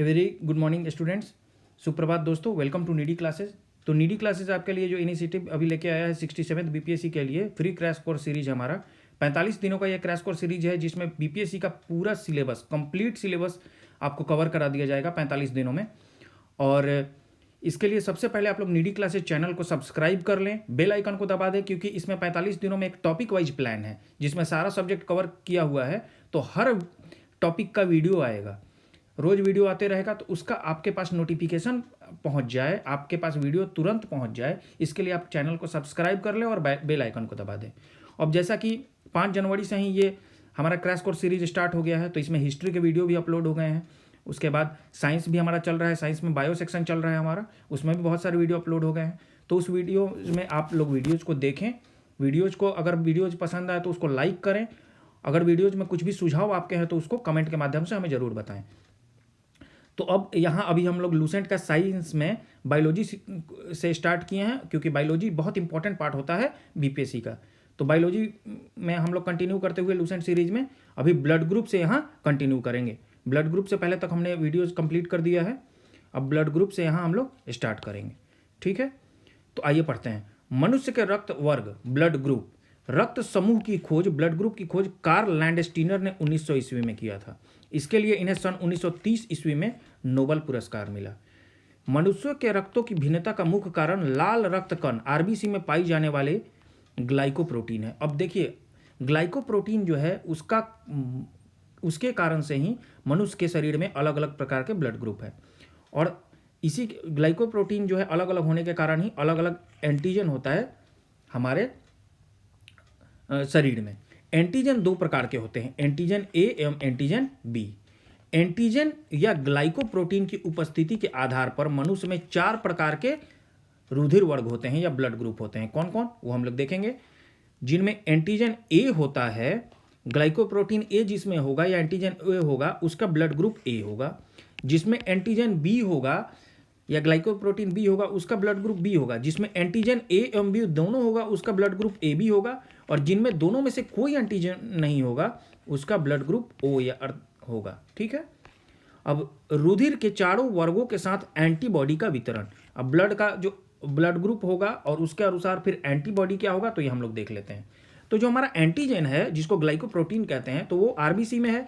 A very good morning students. सुप्रभात दोस्तों, welcome to needy classes. तो नीडी क्लासेस आपके लिए जो इनिशिएटिव अभी लेके आया है 67th बीपीएससी के लिए फ्री क्रैश कोर्स सीरीज है हमारा। 45 दिनों का यह क्रैश कोर्स सीरीज है जिसमें बीपीएससी का पूरा सिलेबस, कंप्लीट सिलेबस आपको कवर करा दिया जाएगा 45 दिनों में। और इसके लिए सबसे पहले आप लोग नीडी क्लासेस चैनल को सब्सक्राइब कर लें, बेल आइकन को दबा दें, क्योंकि इसमें 45 दिनों में एक टॉपिक वाइज प्लान है जिसमें सारा सब्जेक्ट कवर किया हुआ है। तो हर टॉपिक का वीडियो आएगा, रोज वीडियो आते रहेगा, तो उसका आपके पास नोटिफिकेशन पहुंच जाए, आपके पास वीडियो तुरंत पहुंच जाए, इसके लिए आप चैनल को सब्सक्राइब कर लें और बेल आइकन को दबा दें। अब जैसा कि 5 जनवरी से ही ये हमारा क्रैश कोर्स सीरीज स्टार्ट हो गया है, तो इसमें हिस्ट्री के वीडियो भी अपलोड हो गए हैं। उसके बाद साइंस भी हमारा चल रहा है, साइंस में बायो सेक्शन चल रहा है हमारा, उसमें भी बहुत सारे वीडियो अपलोड हो गए हैं। तो उस वीडियो में आप लोग वीडियोज़ को देखें, वीडियोज़ को अगर वीडियोज़ पसंद आए तो उसको लाइक करें, अगर वीडियोज़ में कुछ भी सुझाव आपके हैं तो उसको कमेंट के माध्यम से हमें ज़रूर बताएं। तो अब यहाँ अभी हम लोग लूसेंट का साइंस में बायोलॉजी से स्टार्ट किए हैं, क्योंकि बायोलॉजी बहुत इंपॉर्टेंट पार्ट होता है बीपीएससी का। तो बायोलॉजी में हम लोग कंटिन्यू करते हुए लूसेंट सीरीज में अभी ब्लड ग्रुप से यहाँ कंटिन्यू करेंगे। ब्लड ग्रुप से पहले तक हमने वीडियोज़ कंप्लीट कर दिया है, अब ब्लड ग्रुप से यहाँ हम लोग स्टार्ट करेंगे। ठीक है, तो आइए पढ़ते हैं। मनुष्य के रक्त वर्ग ब्लड ग्रुप, रक्त समूह की खोज, ब्लड ग्रुप की खोज कार्ल लैंडस्टीनर ने 1900 ईस्वी में किया था। इसके लिए इन्हें सन 1930 ईस्वी में नोबेल पुरस्कार मिला। मनुष्यों के रक्तों की भिन्नता का मुख्य कारण लाल रक्त कण आरबीसी में पाई जाने वाले ग्लाइकोप्रोटीन है। अब देखिए, ग्लाइकोप्रोटीन जो है उसके कारण से ही मनुष्य के शरीर में अलग अलग प्रकार के ब्लड ग्रुप है, और इसी ग्लाइकोप्रोटीन जो है अलग अलग होने के कारण ही अलग अलग एंटीजन होता है हमारे शरीर में। एंटीजन 2 प्रकार के होते हैं, एंटीजन ए एवं एंटीजन बी। एंटीजन या ग्लाइकोप्रोटीन की उपस्थिति के आधार पर मनुष्य में 4 प्रकार के रुधिर वर्ग होते हैं या ब्लड ग्रुप होते हैं। कौन कौन, वो हम लोग देखेंगे। जिनमें एंटीजन ए होता है, ग्लाइकोप्रोटीन ए जिसमें होगा या एंटीजन ए होगा, उसका ब्लड ग्रुप ए होगा। जिसमें एंटीजन बी होगा या ग्लाइकोप्रोटीन बी होगा, उसका ब्लड ग्रुप बी होगा। जिसमें एंटीजन ए एवं बी दोनों होगा, उसका ब्लड ग्रुप ए बी होगा। और जिनमें दोनों में से कोई एंटीजन नहीं होगा, उसका ब्लड ग्रुप ओ या होगा। ठीक है, अब रुधिर के चारों वर्गों के साथ एंटीबॉडी का वितरण। अब ब्लड का जो ब्लड ग्रुप होगा और उसके अनुसार फिर एंटीबॉडी क्या होगा, तो ये हम लोग देख लेते हैं। तो जो हमारा एंटीजन है जिसको ग्लाइकोप्रोटीन कहते हैं, तो वो आरबीसी में है,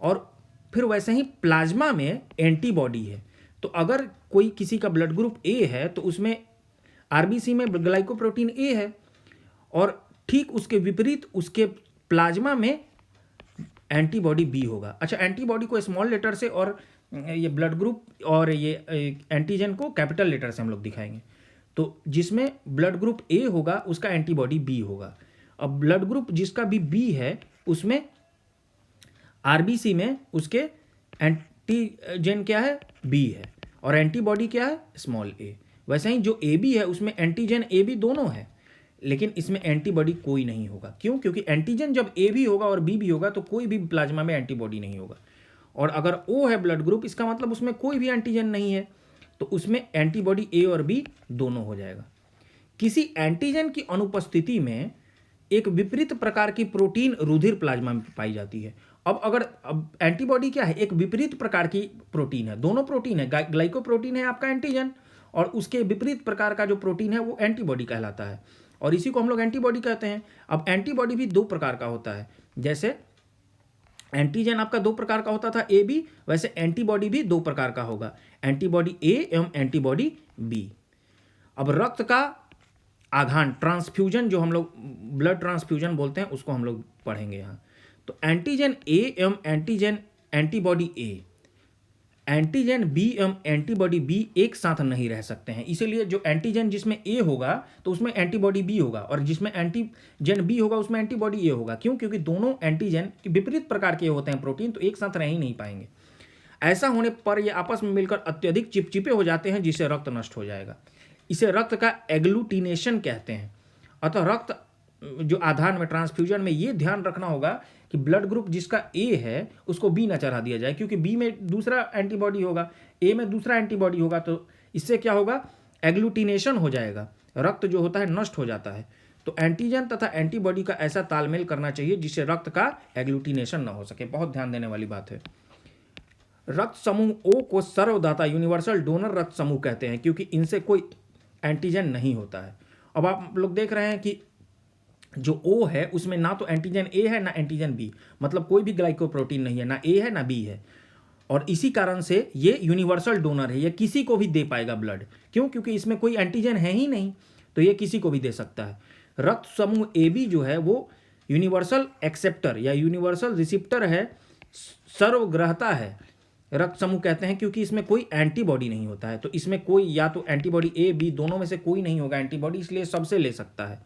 और फिर वैसे ही प्लाज्मा में एंटीबॉडी है। तो अगर कोई किसी का ब्लड ग्रुप ए है तो उसमें आरबीसी में ग्लाइकोप्रोटीन ए है, और ठीक उसके विपरीत उसके प्लाज्मा में एंटीबॉडी बी होगा। अच्छा, एंटीबॉडी को स्मॉल लेटर से और ये ब्लड ग्रुप और ये एंटीजन को कैपिटल लेटर से हम लोग दिखाएंगे। तो जिसमें ब्लड ग्रुप ए होगा उसका एंटीबॉडी बी होगा। अब ब्लड ग्रुप जिसका भी बी है उसमें आरबीसी में उसके एंटीजन क्या है, बी है, और एंटीबॉडी क्या है, स्मॉल ए। वैसे ही जो ए बी है उसमें एंटीजन ए बी दोनों है, लेकिन इसमें एंटीबॉडी कोई नहीं होगा। क्यों? क्योंकि एंटीजन जब ए भी होगा और बी भी होगा तो कोई भी प्लाज्मा में एंटीबॉडी नहीं होगा। और अगर ओ है ब्लड ग्रुप, इसका मतलब उसमें कोई भी एंटीजन नहीं है, तो उसमें एंटीबॉडी ए और बी दोनों हो जाएगा। किसी एंटीजन की अनुपस्थिति में एक विपरीत प्रकार की प्रोटीन रुधिर प्लाज्मा में पाई जाती है। अब एंटीबॉडी क्या है, एक विपरीत प्रकार की प्रोटीन है। दोनों प्रोटीन है, ग्लाइकोप्रोटीन है आपका एंटीजन, और उसके विपरीत प्रकार का जो प्रोटीन है वो एंटीबॉडी कहलाता है, और इसी को हम लोग एंटीबॉडी कहते हैं। अब एंटीबॉडी भी 2 प्रकार का होता है, जैसे एंटीजन आपका 2 प्रकार का होता था ए बी, वैसे एंटीबॉडी भी 2 प्रकार का होगा, एंटीबॉडी ए एवं एंटीबॉडी बी। अब रक्त का आघान, ट्रांसफ्यूजन, जो हम लोग ब्लड ट्रांसफ्यूजन बोलते हैं, उसको हम लोग पढ़ेंगे यहाँ। तो एंटीजन ए एवं एंटीबॉडी ए, एंटीजन बी एवं एंटीबॉडी बी एक साथ नहीं रह सकते हैं। इसीलिए जो एंटीजन जिसमें ए होगा तो उसमें एंटीबॉडी बी होगा, और जिसमें एंटीजन बी होगा उसमें एंटीबॉडी ए होगा। क्यों? क्योंकि दोनों एंटीजन विपरीत प्रकार के होते हैं प्रोटीन, तो एक साथ रह ही नहीं पाएंगे। ऐसा होने पर ये आपस में मिलकर अत्यधिक चिपचिपे हो जाते हैं, जिससे रक्त नष्ट हो जाएगा। इसे रक्त का एग्लूटिनेशन कहते हैं। अतः रक्त जो आधान में, ट्रांसफ्यूजन में, ये ध्यान रखना होगा कि ब्लड ग्रुप जिसका ए है उसको बी ना चढ़ा दिया जाए, क्योंकि बी में दूसरा एंटीबॉडी होगा, ए में दूसरा एंटीबॉडी होगा, तो इससे क्या होगा, एग्लूटिनेशन हो जाएगा, रक्त जो होता है नष्ट हो जाता है। तो एंटीजन तथा एंटीबॉडी का ऐसा तालमेल करना चाहिए जिससे रक्त का एग्लूटिनेशन ना हो सके। बहुत ध्यान देने वाली बात है। रक्त समूह ओ को सर्वदाता यूनिवर्सल डोनर रक्त समूह कहते हैं क्योंकि इनसे कोई एंटीजन नहीं होता है। अब आप लोग देख रहे हैं कि जो ओ है उसमें ना तो एंटीजन ए है ना एंटीजन बी, मतलब कोई भी ग्लाइकोप्रोटीन नहीं है, ना ए है ना बी है, और इसी कारण से ये यूनिवर्सल डोनर है, ये किसी को भी दे पाएगा ब्लड। क्यों? क्योंकि इसमें कोई एंटीजन है ही नहीं, तो ये किसी को भी दे सकता है। रक्त समूह ए बी जो है वो यूनिवर्सल एक्सेप्टर या यूनिवर्सल रिसिप्टर है, सर्वग्राहता है रक्त समूह कहते हैं क्योंकि इसमें कोई एंटीबॉडी नहीं होता है। तो इसमें कोई या तो एंटीबॉडी ए बी दोनों में से कोई नहीं होगा एंटीबॉडी, इसलिए सबसे ले सकता है।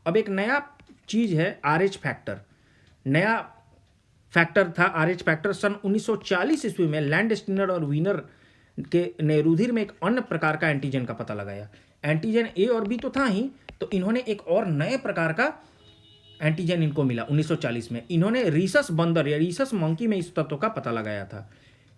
अब एक नया चीज है आरएच फैक्टर। नया फैक्टर था आरएच फैक्टर। सन 1940 ईस्वी में लैंडस्टीनर और वीनर के ने रुधिर में एक अन्य प्रकार का एंटीजन का पता लगाया। एंटीजन ए और बी तो था ही, तो इन्होंने एक और नए प्रकार का एंटीजन इनको मिला 1940 में। इन्होंने रीसस बंदर या रीसस मंकी में इस तत्व का पता लगाया था,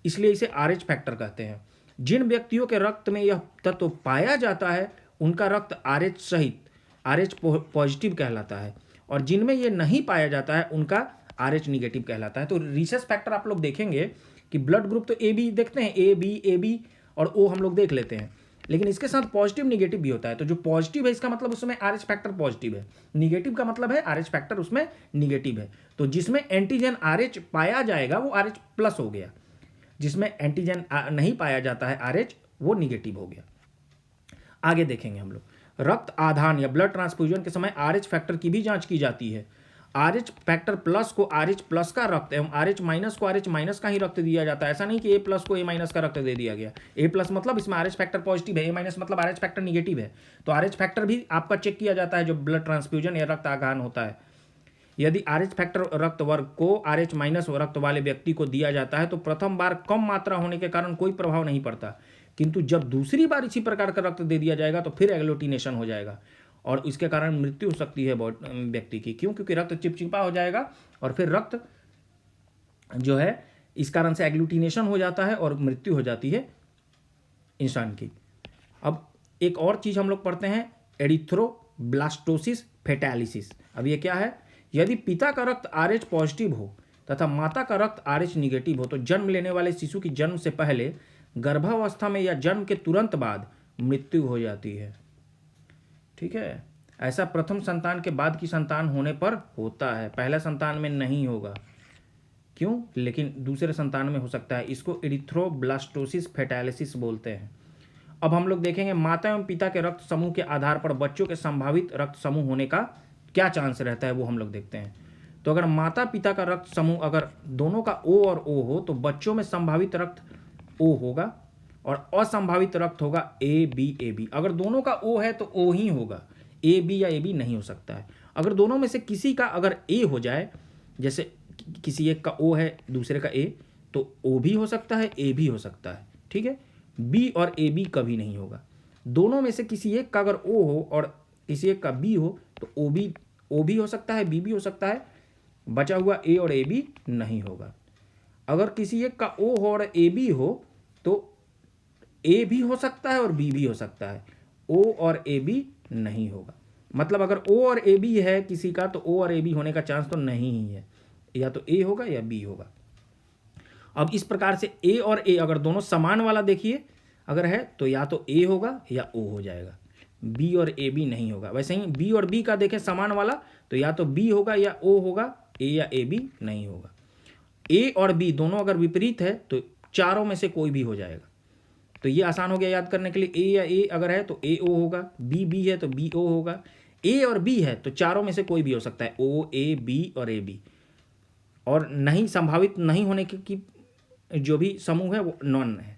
इसलिए इसे आरएच फैक्टर कहते हैं। जिन व्यक्तियों के रक्त में यह तत्व पाया जाता है उनका रक्त आरएच सहित आरएच पॉजिटिव कहलाता है, और जिनमें यह नहीं पाया जाता है उनका आरएच निगेटिव कहलाता है। तो रीसस फैक्टर आप लोग देखेंगे कि ब्लड ग्रुप तो ए बी देखते हैं, ए बी और ओ हम लोग देख लेते हैं, लेकिन इसके साथ पॉजिटिव निगेटिव भी होता है। तो जो पॉजिटिव है इसका मतलब उसमें आरएच फैक्टर पॉजिटिव है, निगेटिव का मतलब है आरएच फैक्टर उसमें निगेटिव है। तो जिसमें एंटीजन आरएच पाया जाएगा वो आरएच प्लस हो गया, जिसमें एंटीजन नहीं पाया जाता है आरएच वो निगेटिव हो गया। आगे देखेंगे हम लोग रक्त आधान या ब्लड ट्रांसफ्यूजन के समय आरएच फैक्टर की भी जांच की जाती है। आरएच फैक्टर प्लस को आरएच प्लस का रक्त एवं आरएच माइनस को आरएच माइनस का ही रक्त दिया जाता है। ऐसा नहीं कि ए प्लस को ए माइनस का रक्त दे दिया गया। ए प्लस मतलब इसमें आरएच फैक्टर पॉजिटिव है, ए माइनस मतलब आरएच फैक्टर निगेटिव है। तो आरएच फैक्टर भी आपका चेक किया जाता है जो ब्लड ट्रांसफ्यूजन या रक्त आघान होता है। यदि आरएच फैक्टर रक्त वर्ग को आरएच माइनस रक्त वाले व्यक्ति को दिया जाता है तो प्रथम बार कम मात्रा होने के कारण कोई प्रभाव नहीं पड़ता, किंतु जब दूसरी बार इसी प्रकार का रक्त दे दिया जाएगा तो फिर एग्लूटिनेशन हो जाएगा और इसके कारण मृत्यु हो सकती है व्यक्ति की। क्यों? क्योंकि रक्त चिपचिपा हो जाएगा और फिर रक्त जो है इस कारण से एग्लूटिनेशन हो जाता है और मृत्यु हो जाती है इंसान की। अब एक और चीज हम लोग पढ़ते हैं एरिथ्रोब्लास्टोसिस फेटालिसिस। अब ये क्या है? यदि पिता का रक्त आरएच पॉजिटिव हो तथा माता का रक्त आरएच निगेटिव हो तो जन्म लेने वाले शिशु की जन्म से पहले, गर्भावस्था में या जन्म के तुरंत बाद मृत्यु हो जाती है। ठीक है, ऐसा प्रथम संतान के बाद की संतान होने पर होता है, पहला संतान में नहीं होगा। क्यों? लेकिन दूसरे संतान में हो सकता है। इसको एरिथ्रोब्लास्टोसिस फेटालिसिस बोलते हैं। अब हम लोग देखेंगे माता एवं पिता के रक्त समूह के आधार पर बच्चों के संभावित रक्त समूह होने का क्या चांस रहता है वो हम लोग देखते हैं। तो अगर माता पिता का रक्त समूह अगर दोनों का ओ और ओ हो तो बच्चों में संभावित रक्त ओ होगा और असंभावित रक्त होगा ए बी। अगर दोनों का ओ है तो ओ ही होगा, ए बी या ए बी नहीं हो सकता है। अगर दोनों में से किसी का अगर ए हो जाए, जैसे किसी एक का ओ है दूसरे का ए, तो ओ भी हो सकता है ए भी हो सकता है। ठीक है, बी और ए बी कभी नहीं होगा। दोनों में से किसी एक का अगर ओ हो और किसी एक का बी हो तो ओ भी हो सकता है, बी भी हो सकता है, बचा हुआ ए और ए बी नहीं होगा। अगर किसी एक का ओ हो और ए बी हो तो ए भी हो सकता है और बी भी हो सकता है, ओ और ए बी नहीं होगा। मतलब अगर ओ और ए बी है किसी का तो ओ और ए बी होने का चांस तो नहीं ही है, या तो ए होगा या बी होगा। अब इस प्रकार से ए और ए अगर दोनों समान वाला देखिए अगर है तो या तो ए होगा या ओ हो जाएगा, बी और ए बी नहीं होगा। वैसे ही बी और बी का देखें समान वाला तो या तो बी होगा या ओ होगा, ए या ए बी नहीं होगा। ए और बी दोनों अगर विपरीत है तो चारों में से कोई भी हो जाएगा। तो ये आसान हो गया याद करने के लिए। ए या ए अगर है तो ए ओ होगा, बी बी है तो बी ओ होगा, ए और बी है तो चारों में से कोई भी हो सकता है, ओ ए बी और ए बी। और नहीं संभावित नहीं होने की जो भी समूह है वो नॉन है।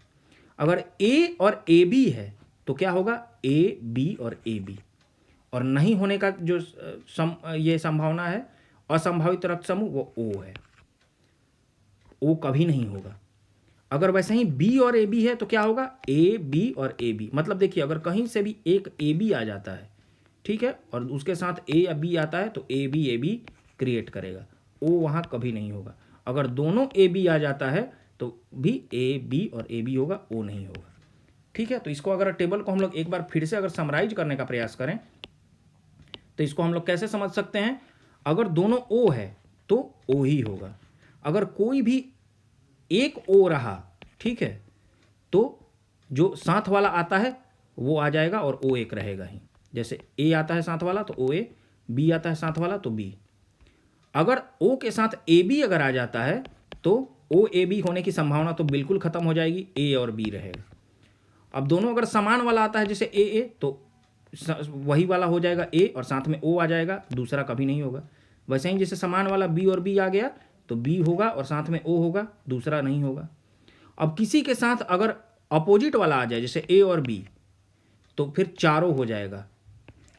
अगर ए और ए बी है तो क्या होगा? ए बी और ए बी। और नहीं होने का जो ये संभावना है असंभावित रक्त समूह वो ओ है, ओ कभी नहीं होगा। अगर वैसे ही बी और ए बी है तो क्या होगा? ए बी और ए बी। मतलब देखिए अगर कहीं से भी एक ए बी आ जाता है, ठीक है, और उसके साथ ए या बी आता है तो ए बी क्रिएट करेगा, ओ वहाँ कभी नहीं होगा। अगर दोनों ए बी आ जाता है तो भी ए बी और ए बी होगा, ओ नहीं होगा। ठीक है, तो इसको अगर टेबल को हम लोग एक बार फिर से अगर समराइज करने का प्रयास करें तो इसको हम लोग कैसे समझ सकते हैं? अगर दोनों ओ है तो ओ ही होगा। अगर कोई भी एक ओ रहा ठीक है। तो जो साथ वाला आता है वो आ जाएगा और ओ एक रहेगा ही। जैसे ए आता है साथ वाला तो ओ ए, बी आता है साथ वाला तो बी। अगर ओ के साथ ए बी अगर आ जाता है तो ओ ए बी होने की संभावना तो बिल्कुल खत्म हो जाएगी, ए और बी रहेगा। अब दोनों अगर समान वाला आता है जैसे ए तो वही वाला हो जाएगा ए और साथ में ओ आ जाएगा, दूसरा कभी नहीं होगा। वैसे ही जैसे समान वाला बी और बी आ गया तो बी होगा और साथ में ओ होगा, दूसरा नहीं होगा। अब किसी के साथ अगर अपोजिट वाला आ जाए जैसे ए और बी तो फिर चारों हो जाएगा,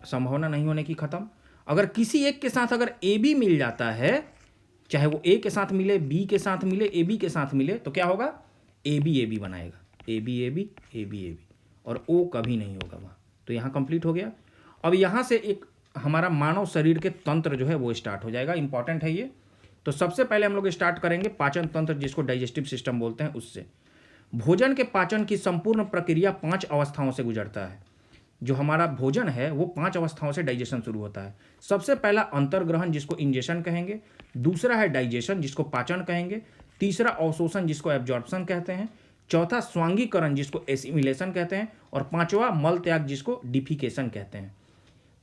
संभावना नहीं होने की खत्म। अगर किसी एक के साथ अगर ए बी मिल जाता है, चाहे वो ए के साथ मिले, बी के साथ मिले, ए बी के साथ मिले, तो क्या होगा, ए बी बनाएगा, A B A B A B A B, और ओ कभी नहीं होगा वहाँ। तो यहाँ कंप्लीट हो गया। अब यहाँ से एक हमारा मानव शरीर के तंत्र जो है वो स्टार्ट हो जाएगा, इंपॉर्टेंट है ये। तो सबसे पहले हम लोग स्टार्ट करेंगे पाचन तंत्र, जिसको डाइजेस्टिव सिस्टम बोलते हैं, उससे। भोजन के पाचन की संपूर्ण प्रक्रिया 5 अवस्थाओं से गुजरता है। जो हमारा भोजन है वो 5 अवस्थाओं से डाइजेशन शुरू होता है। सबसे पहला अंतर्ग्रहण, जिसको इंजेशन कहेंगे। दूसरा है डाइजेशन, जिसको पाचन कहेंगे। तीसरा अवशोषण, जिसको एब्जॉर्प्शन कहते हैं। चौथा स्वांगीकरण, जिसको एसिमिलेशन कहते हैं। और पांचवा मल त्याग, जिसको डिफिकेशन कहते हैं।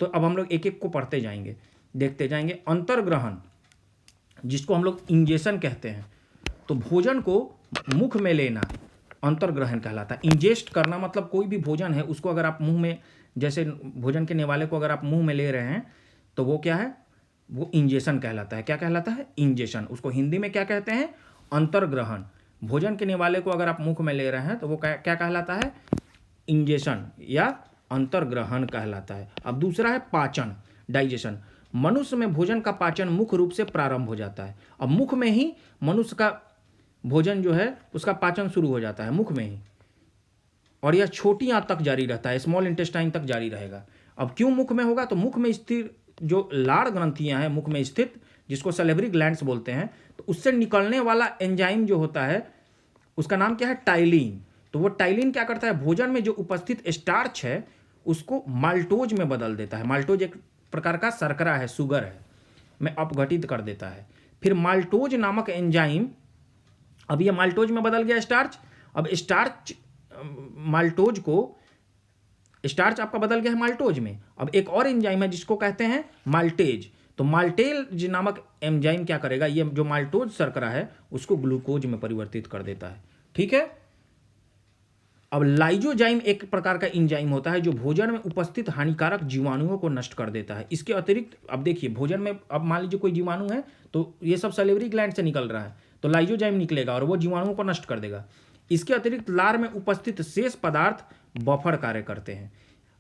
तो अब हम लोग एक एक को पढ़ते जाएंगे, देखते जाएंगे। अंतर्ग्रहण, जिसको हम लोग इंजेशन कहते हैं, तो भोजन को मुख में लेना अंतर्ग्रहण कहलाता है। इंजेस्ट करना मतलब कोई भी भोजन है उसको अगर आप मुंह में, जैसे भोजन के निवाले को अगर आप मुंह में ले रहे हैं तो वो क्या है, वो इंजेशन कहलाता है। क्या कहलाता है, इंजेशन। उसको हिंदी में क्या कहते हैं, अंतर्ग्रहण। भोजन के निवाले को अगर आप मुख में ले रहे हैं तो वो क्या कहलाता है, इंजेशन या अंतर्ग्रहण कहलाता है। अब दूसरा है पाचन, डाइजेशन। मनुष्य में भोजन का पाचन मुख्य रूप से प्रारंभ हो जाता है। अब मुख में ही मनुष्य का भोजन जो है उसका पाचन शुरू हो जाता है, मुख में ही, और यह छोटी आंत तक जारी रहता है, स्मॉल इंटेस्टाइन तक जारी रहेगा। अब क्यों मुख में होगा, तो मुख में स्थित जो लाड़ ग्रंथियां हैं मुख में स्थित, जिसको सलेवरी ग्लैंड्स बोलते हैं, तो उससे निकलने वाला एंजाइम जो होता है उसका नाम क्या है, टाइलिन। तो वो टाइलिन क्या करता है, भोजन में जो उपस्थित स्टार्च है उसको माल्टोज में बदल देता है। माल्टोज एक प्रकार का शर्करा है, शुगर है, में अपघटित कर देता है। फिर माल्टोज नामक एंजाइम, अब ये माल्टोज में बदल गया स्टार्च। अब स्टार्च माल्टोज को, स्टार्च आपका बदल गया है माल्टोज में। अब एक और एंजाइम है जिसको कहते हैं माल्टेज। तो माल्टेज नामक एंजाइम क्या करेगा, ये जो माल्टोज शर्करा है उसको ग्लूकोज में परिवर्तित कर देता है। ठीक है। अब लाइजोजाइम एक प्रकार का एंजाइम होता है जो भोजन में उपस्थित हानिकारक जीवाणुओं को नष्ट कर देता है। इसके अतिरिक्त अब देखिए, भोजन में अब मान लीजिए कोई जीवाणु है तो ये सब सलेवरी ग्लैंड से निकल रहा है, तो लाइजोजाइम निकलेगा और वो जीवाणुओं को नष्ट कर देगा। इसके अतिरिक्त लार में उपस्थित शेष पदार्थ बफर कार्य करते हैं।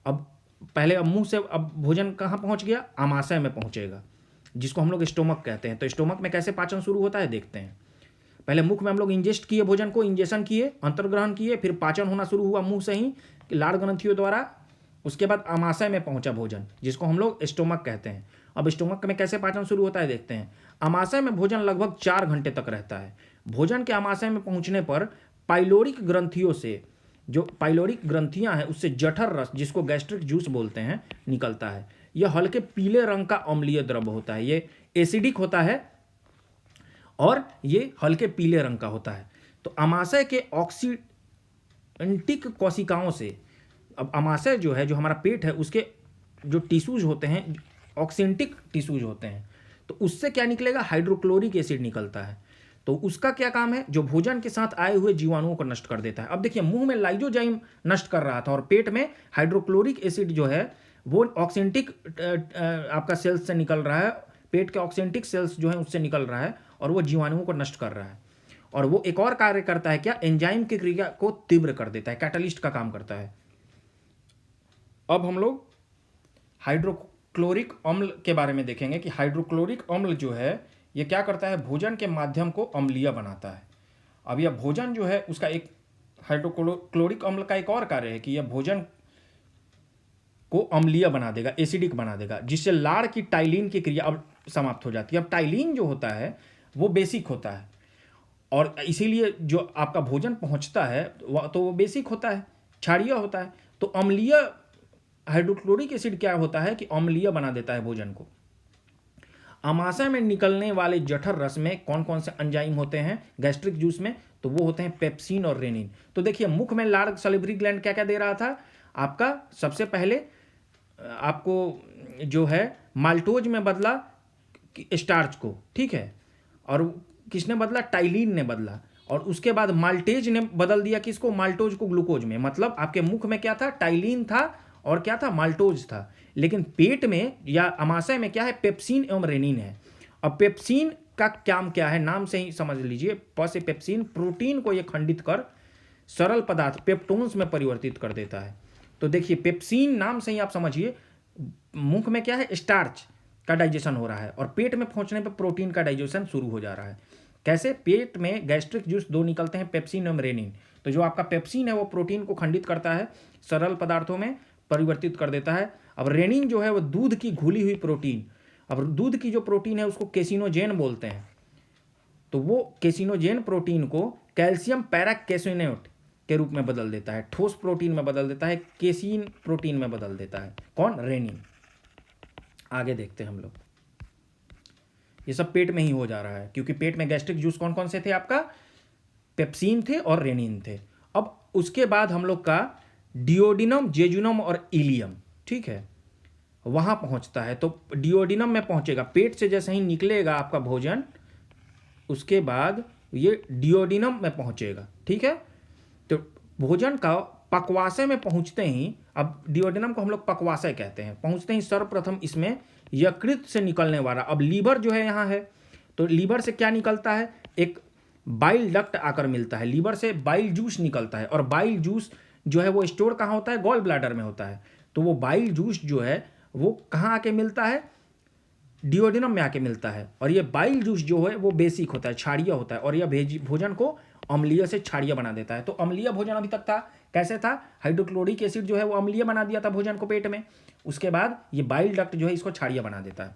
अब पहले अब मुंह से अब भोजन कहाँ पहुंच गया, आमाशय में पहुंचेगा, जिसको हम लोग स्टोमक कहते हैं। तो स्टोमक में कैसे पाचन शुरू होता है देखते हैं। पहले मुख में हम लोग इंजेस्ट किए भोजन को, इंजेशन किए, अंतर्ग्रहण किए, फिर पाचन होना शुरू हुआ मुंह से ही लाड़ ग्रंथियों द्वारा। उसके बाद आमाशय में पहुंचा भोजन, जिसको हम लोग स्टोमक कहते हैं। अब स्टोमक में कैसे पाचन शुरू होता है देखते हैं। आमाशय में भोजन लगभग 4 घंटे तक रहता है। भोजन के आमाशय में पहुंचने पर पाइलोरिक ग्रंथियों से, जो पाइलोरिक ग्रंथियां हैं उससे जठर रस, जिसको गैस्ट्रिक जूस बोलते हैं, निकलता है। यह हल्के पीले रंग का अम्लीय द्रव होता है। ये एसिडिक होता है और ये हल्के पीले रंग का होता है। तो आमाशय के ऑक्सीडेंटिक कोशिकाओं से, अब आमाशय जो है, जो हमारा पेट है, उसके जो टिश्यूज होते हैं ऑक्सीडेंटिक टिश्यूज होते हैं, तो उससे क्या निकलेगा, हाइड्रोक्लोरिक एसिड निकलता है। तो उसका क्या काम है, जो भोजन के साथ आए हुए जीवाणुओं को नष्ट कर देता है। अब देखिए, मुंह में लाइजोजाइम नष्ट कर रहा था और पेट में हाइड्रोक्लोरिक एसिड जो है वो ऑक्सीडेंटिक आपका सेल्स से निकल रहा है, पेट के ऑक्सीडेंटिक सेल्स जो है उससे निकल रहा है और वो जीवाणुओं को नष्ट कर रहा है। और वो एक और कार्य करता है क्या, एंजाइम की क्रिया को तीव्र कर देता है, कैटालिस्ट का काम करता है। अब हम लोग हाइड्रोक्लोरिक अम्ल के बारे में देखेंगे कि हाइड्रोक्लोरिक अम्ल जो है ये क्या करता है, भोजन के माध्यम को अम्लीय बनाता है। अब यह भोजन जो है उसका एक, हाइड्रोक्लोरिक अम्ल का एक और कार्य है कि यह भोजन को अम्लीय बना देगा, एसिडिक बना देगा, जिससे लाड़ की टाइलिन की क्रिया अब समाप्त हो जाती है। अब टाइलिन जो होता है वो बेसिक होता है और इसीलिए जो आपका भोजन पहुंचता है तो वो बेसिक होता है, क्षारीय होता है। तो अम्लीय हाइड्रोक्लोरिक एसिड क्या होता है कि अम्लीय बना देता है भोजन को। अमाशय में निकलने वाले जठर रस में कौन कौन से एंजाइम होते हैं गैस्ट्रिक जूस में? तो वो होते हैं पेप्सिन और रेनिन। तो देखिए मुख में लार्ज सलिवरी ग्लैंड क्या क्या दे रहा था आपका? सबसे पहले आपको जो है माल्टोज में बदला स्टार्च को, ठीक है, और किसने बदला? टाइलिन ने बदला। और उसके बाद माल्टेज ने बदल दिया किसको? माल्टोज को ग्लूकोज में। मतलब आपके मुख में क्या था? टाइलिन था और क्या था? माल्टोज था। लेकिन पेट में या अमाशय में क्या है? पेप्सिन एवं रेनिन है। अब पेप्सिन का काम क्या है? नाम से ही समझ लीजिए। प से पेप्सिन प्रोटीन को ये खंडित कर सरल पदार्थ पेप्टोन्स में परिवर्तित कर देता है। तो देखिए पेप्सिन नाम से ही आप समझिए, मुख में क्या है? स्टार्च का डाइजेशन हो रहा है और पेट में पहुंचने पर प्रोटीन का डाइजेशन शुरू हो जा रहा है। कैसे? पेट में गैस्ट्रिक जूस दो निकलते हैं, पेप्सिन और रेनिन। तो जो आपका पेप्सिन है वो प्रोटीन को खंडित करता है, सरल पदार्थों में परिवर्तित कर देता है। अब रेनिन जो है वो दूध की घुली हुई प्रोटीन, अब दूध की जो प्रोटीन है उसको केसिनोजेन बोलते हैं। तो वो केसिनोजेन प्रोटीन को कैल्शियम पैराकेसिनेट के रूप में बदल देता है, ठोस प्रोटीन में बदल देता है, केसिन प्रोटीन में बदल देता है। कौन? रेनिन। आगे देखते हैं हम लोग। ये सब पेट में ही हो जा रहा है क्योंकि पेट में गैस्ट्रिक जूस कौन कौन से थे आपका? पेप्सिन थे और रेनिन थे। अब उसके बाद हम लोग का डिओडिनम, जेजुनम और इलियम, ठीक है, वहां पहुंचता है। तो डिओडिनम में पहुंचेगा, पेट से जैसे ही निकलेगा आपका भोजन, उसके बाद ये डिओडिनम में पहुंचेगा, ठीक है। तो भोजन का पक्वाशय में पहुंचते ही, अब डिओडिनम को हम लोग पक्वाशय कहते हैं, पहुंचते ही सर्वप्रथम इसमें यकृत से निकलने वाला, अब लीवर जो है यहाँ है, तो लीवर से क्या निकलता है? एक बाइल डक्ट आकर मिलता है, लीवर से बाइल जूस निकलता है। और बाइल जूस जो है वो स्टोर कहाँ होता है? गॉल ब्लैडर में होता है। तो वो बाइल जूस जो है वो कहाँ आके मिलता है? डिओडिनम में आके मिलता है। और ये बाइल जूस जो है वो बेसिक होता है, क्षारीय होता है, और यह भोजन को अम्लीय से क्षारीय बना देता है। तो अम्लीय भोजन अभी तक था, कैसे था? हाइड्रोक्लोरिक एसिड जो है वो अम्लीय बना दिया था भोजन को पेट में। उसके बाद ये बाइल डक्ट जो है इसको क्षारीय बना देता है।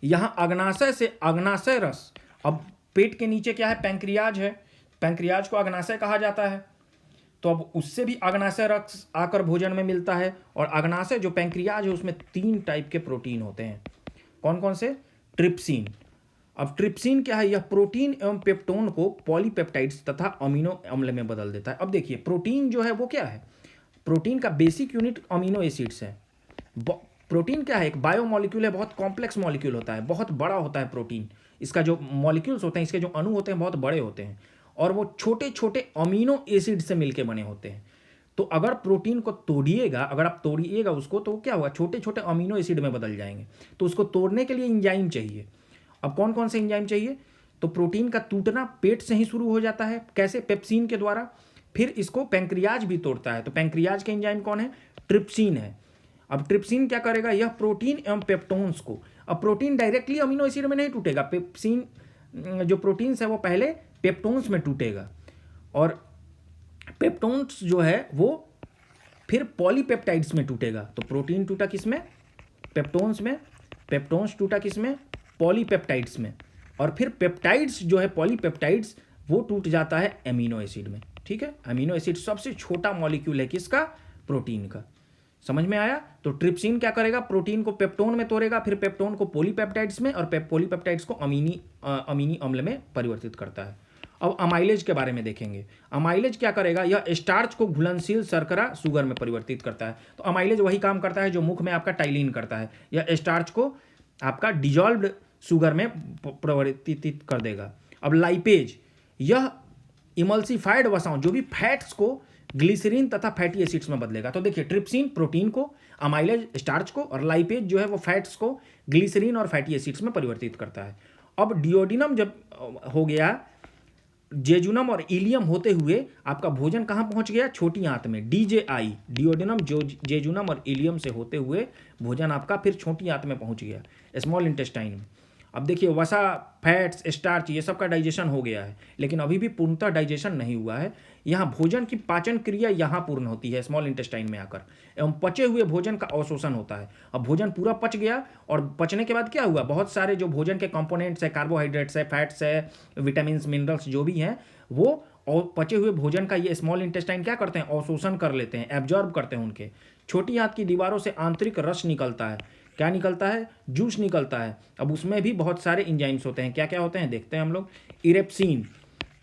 यहाँ अग्नाशय से अग्नाशय रस, अब पेट के नीचे क्या है? पैंक्रियाज है, पैंक्रियाज को अग्नाशय कहा जाता है। तो अब उससे भी अग्नाशय रस आकर भोजन में मिलता है। और अग्नाशय जो पैंक्रियाज है उसमें 3 टाइप के प्रोटीन होते हैं। कौन कौन से? ट्रिप्सिन। अब ट्रिप्सिन क्या है? यह प्रोटीन एवं पेप्टोन को पॉलीपेप्टाइड्स तथा अमीनो अम्ल में बदल देता है। अब देखिए प्रोटीन जो है वो क्या है? प्रोटीन का बेसिक यूनिट अमीनो एसिड्स है। प्रोटीन क्या है? एक बायोमॉलिक्यूल है, बहुत कॉम्प्लेक्स मॉलिक्यूल होता है, बहुत बड़ा होता है प्रोटीन। इसका जो मॉलिक्यूल्स होते हैं, इसके जो अणु होते हैं बहुत बड़े होते हैं, और वो छोटे छोटे अमीनो एसिड से मिलकर बने होते हैं। तो अगर प्रोटीन को तोड़िएगा, अगर आप तोड़िएगा उसको, तो क्या होगा? छोटे छोटे अमीनो एसिड में बदल जाएंगे। तो उसको तोड़ने के लिए एंजाइम चाहिए। अब कौन कौन से एंजाइम चाहिए? तो प्रोटीन का टूटना पेट से ही शुरू हो जाता है। कैसे? पेप्सिन के द्वारा। फिर इसको पैंक्रियाज भी तोड़ता है। तो पैंक्रियाज के एंजाइम कौन है? ट्रिप्सिन है। अब ट्रिप्सिन क्या करेगा? यह प्रोटीन एवं पेप्टोन्स को, अब प्रोटीन डायरेक्टली अमीनो एसिड में नहीं टूटेगा, पेप्सिन जो प्रोटीन्स है वो पहले पेप्टोन्स में टूटेगा, और पेप्टोन्स जो है वो फिर पॉलीपेप्टाइड्स में टूटेगा। तो प्रोटीन टूटा किस में? पेप्टोन्स में। पेप्टोन्स टूटा किस में? पॉलीपेप्टाइड्स में। और फिर पेप्टाइड्स जो है, पॉलीपेप्टाइड्स, वो टूट जाता है एमिनो एसिड में, ठीक है। अमीनो एसिड सबसे छोटा मॉलिक्यूल है किसका? प्रोटीन का। समझ में आया? तो ट्रिप्सिन क्या करेगा? प्रोटीन को पेप्टोन में तोड़ेगा, फिर पेप्टोन को पॉलीपेप्टाइड्स में, और पॉलीपेप्टाइड्स को अमीनी अम्ल में परिवर्तित करता है। अब अमाइलेज के बारे में देखेंगे। अमाइलेज क्या करेगा? यह स्टार्च को घुलनशील शर्करा शुगर में परिवर्तित करता है। तो अमाइलेज वही काम करता है जो मुख में आपका टाइलिन करता है। यह स्टार्च को आपका डिजॉल्व्ड शुगर में परिवर्तित कर देगा। अब लाइपेज, यह इमल्सिफाइड वसाओं, जो भी फैट्स को ग्लिसरीन तथा फैटी एसिड्स में बदलेगा। तो देखिए ट्रिप्सिन प्रोटीन को, अमाइलेज स्टार्च को, और लाइपेज जो है वो फैट्स को ग्लिसरीन और फैटी एसिड्स में परिवर्तित करता है। अब डिओडिनम जब हो गया, जेजुनम और इलियम होते हुए आपका भोजन कहाँ पहुँच गया? छोटी आंत में, DJI, डिओडिनम जेजुनम और इलियम से होते हुए भोजन आपका फिर छोटी आंत में पहुँच गया, स्मॉल इंटेस्टाइन में। अब देखिए वसा, फैट्स, स्टार्च, ये सब का डाइजेशन हो गया है, लेकिन अभी भी पूर्णतः डाइजेशन नहीं हुआ है। यहाँ भोजन की पाचन क्रिया यहाँ पूर्ण होती है स्मॉल इंटेस्टाइन में आकर, एवं पचे हुए भोजन का अवशोषण होता है। अब भोजन पूरा पच गया, और पचने के बाद क्या हुआ? बहुत सारे जो भोजन के कंपोनेंट्स है, कार्बोहाइड्रेट्स है, फैट्स है, विटामिन मिनरल्स जो भी हैं, वो और पचे हुए भोजन का ये स्मॉल इंटेस्टाइन क्या करते हैं? अवशोषण कर लेते हैं, एब्जॉर्ब करते हैं उनके। छोटी आंत की दीवारों से आंतरिक रस निकलता है, क्या निकलता है, जूस निकलता है। अब उसमें भी बहुत सारे इंजाइम्स होते हैं, क्या क्या होते हैं देखते हैं हम लोग। इरेप्सिन,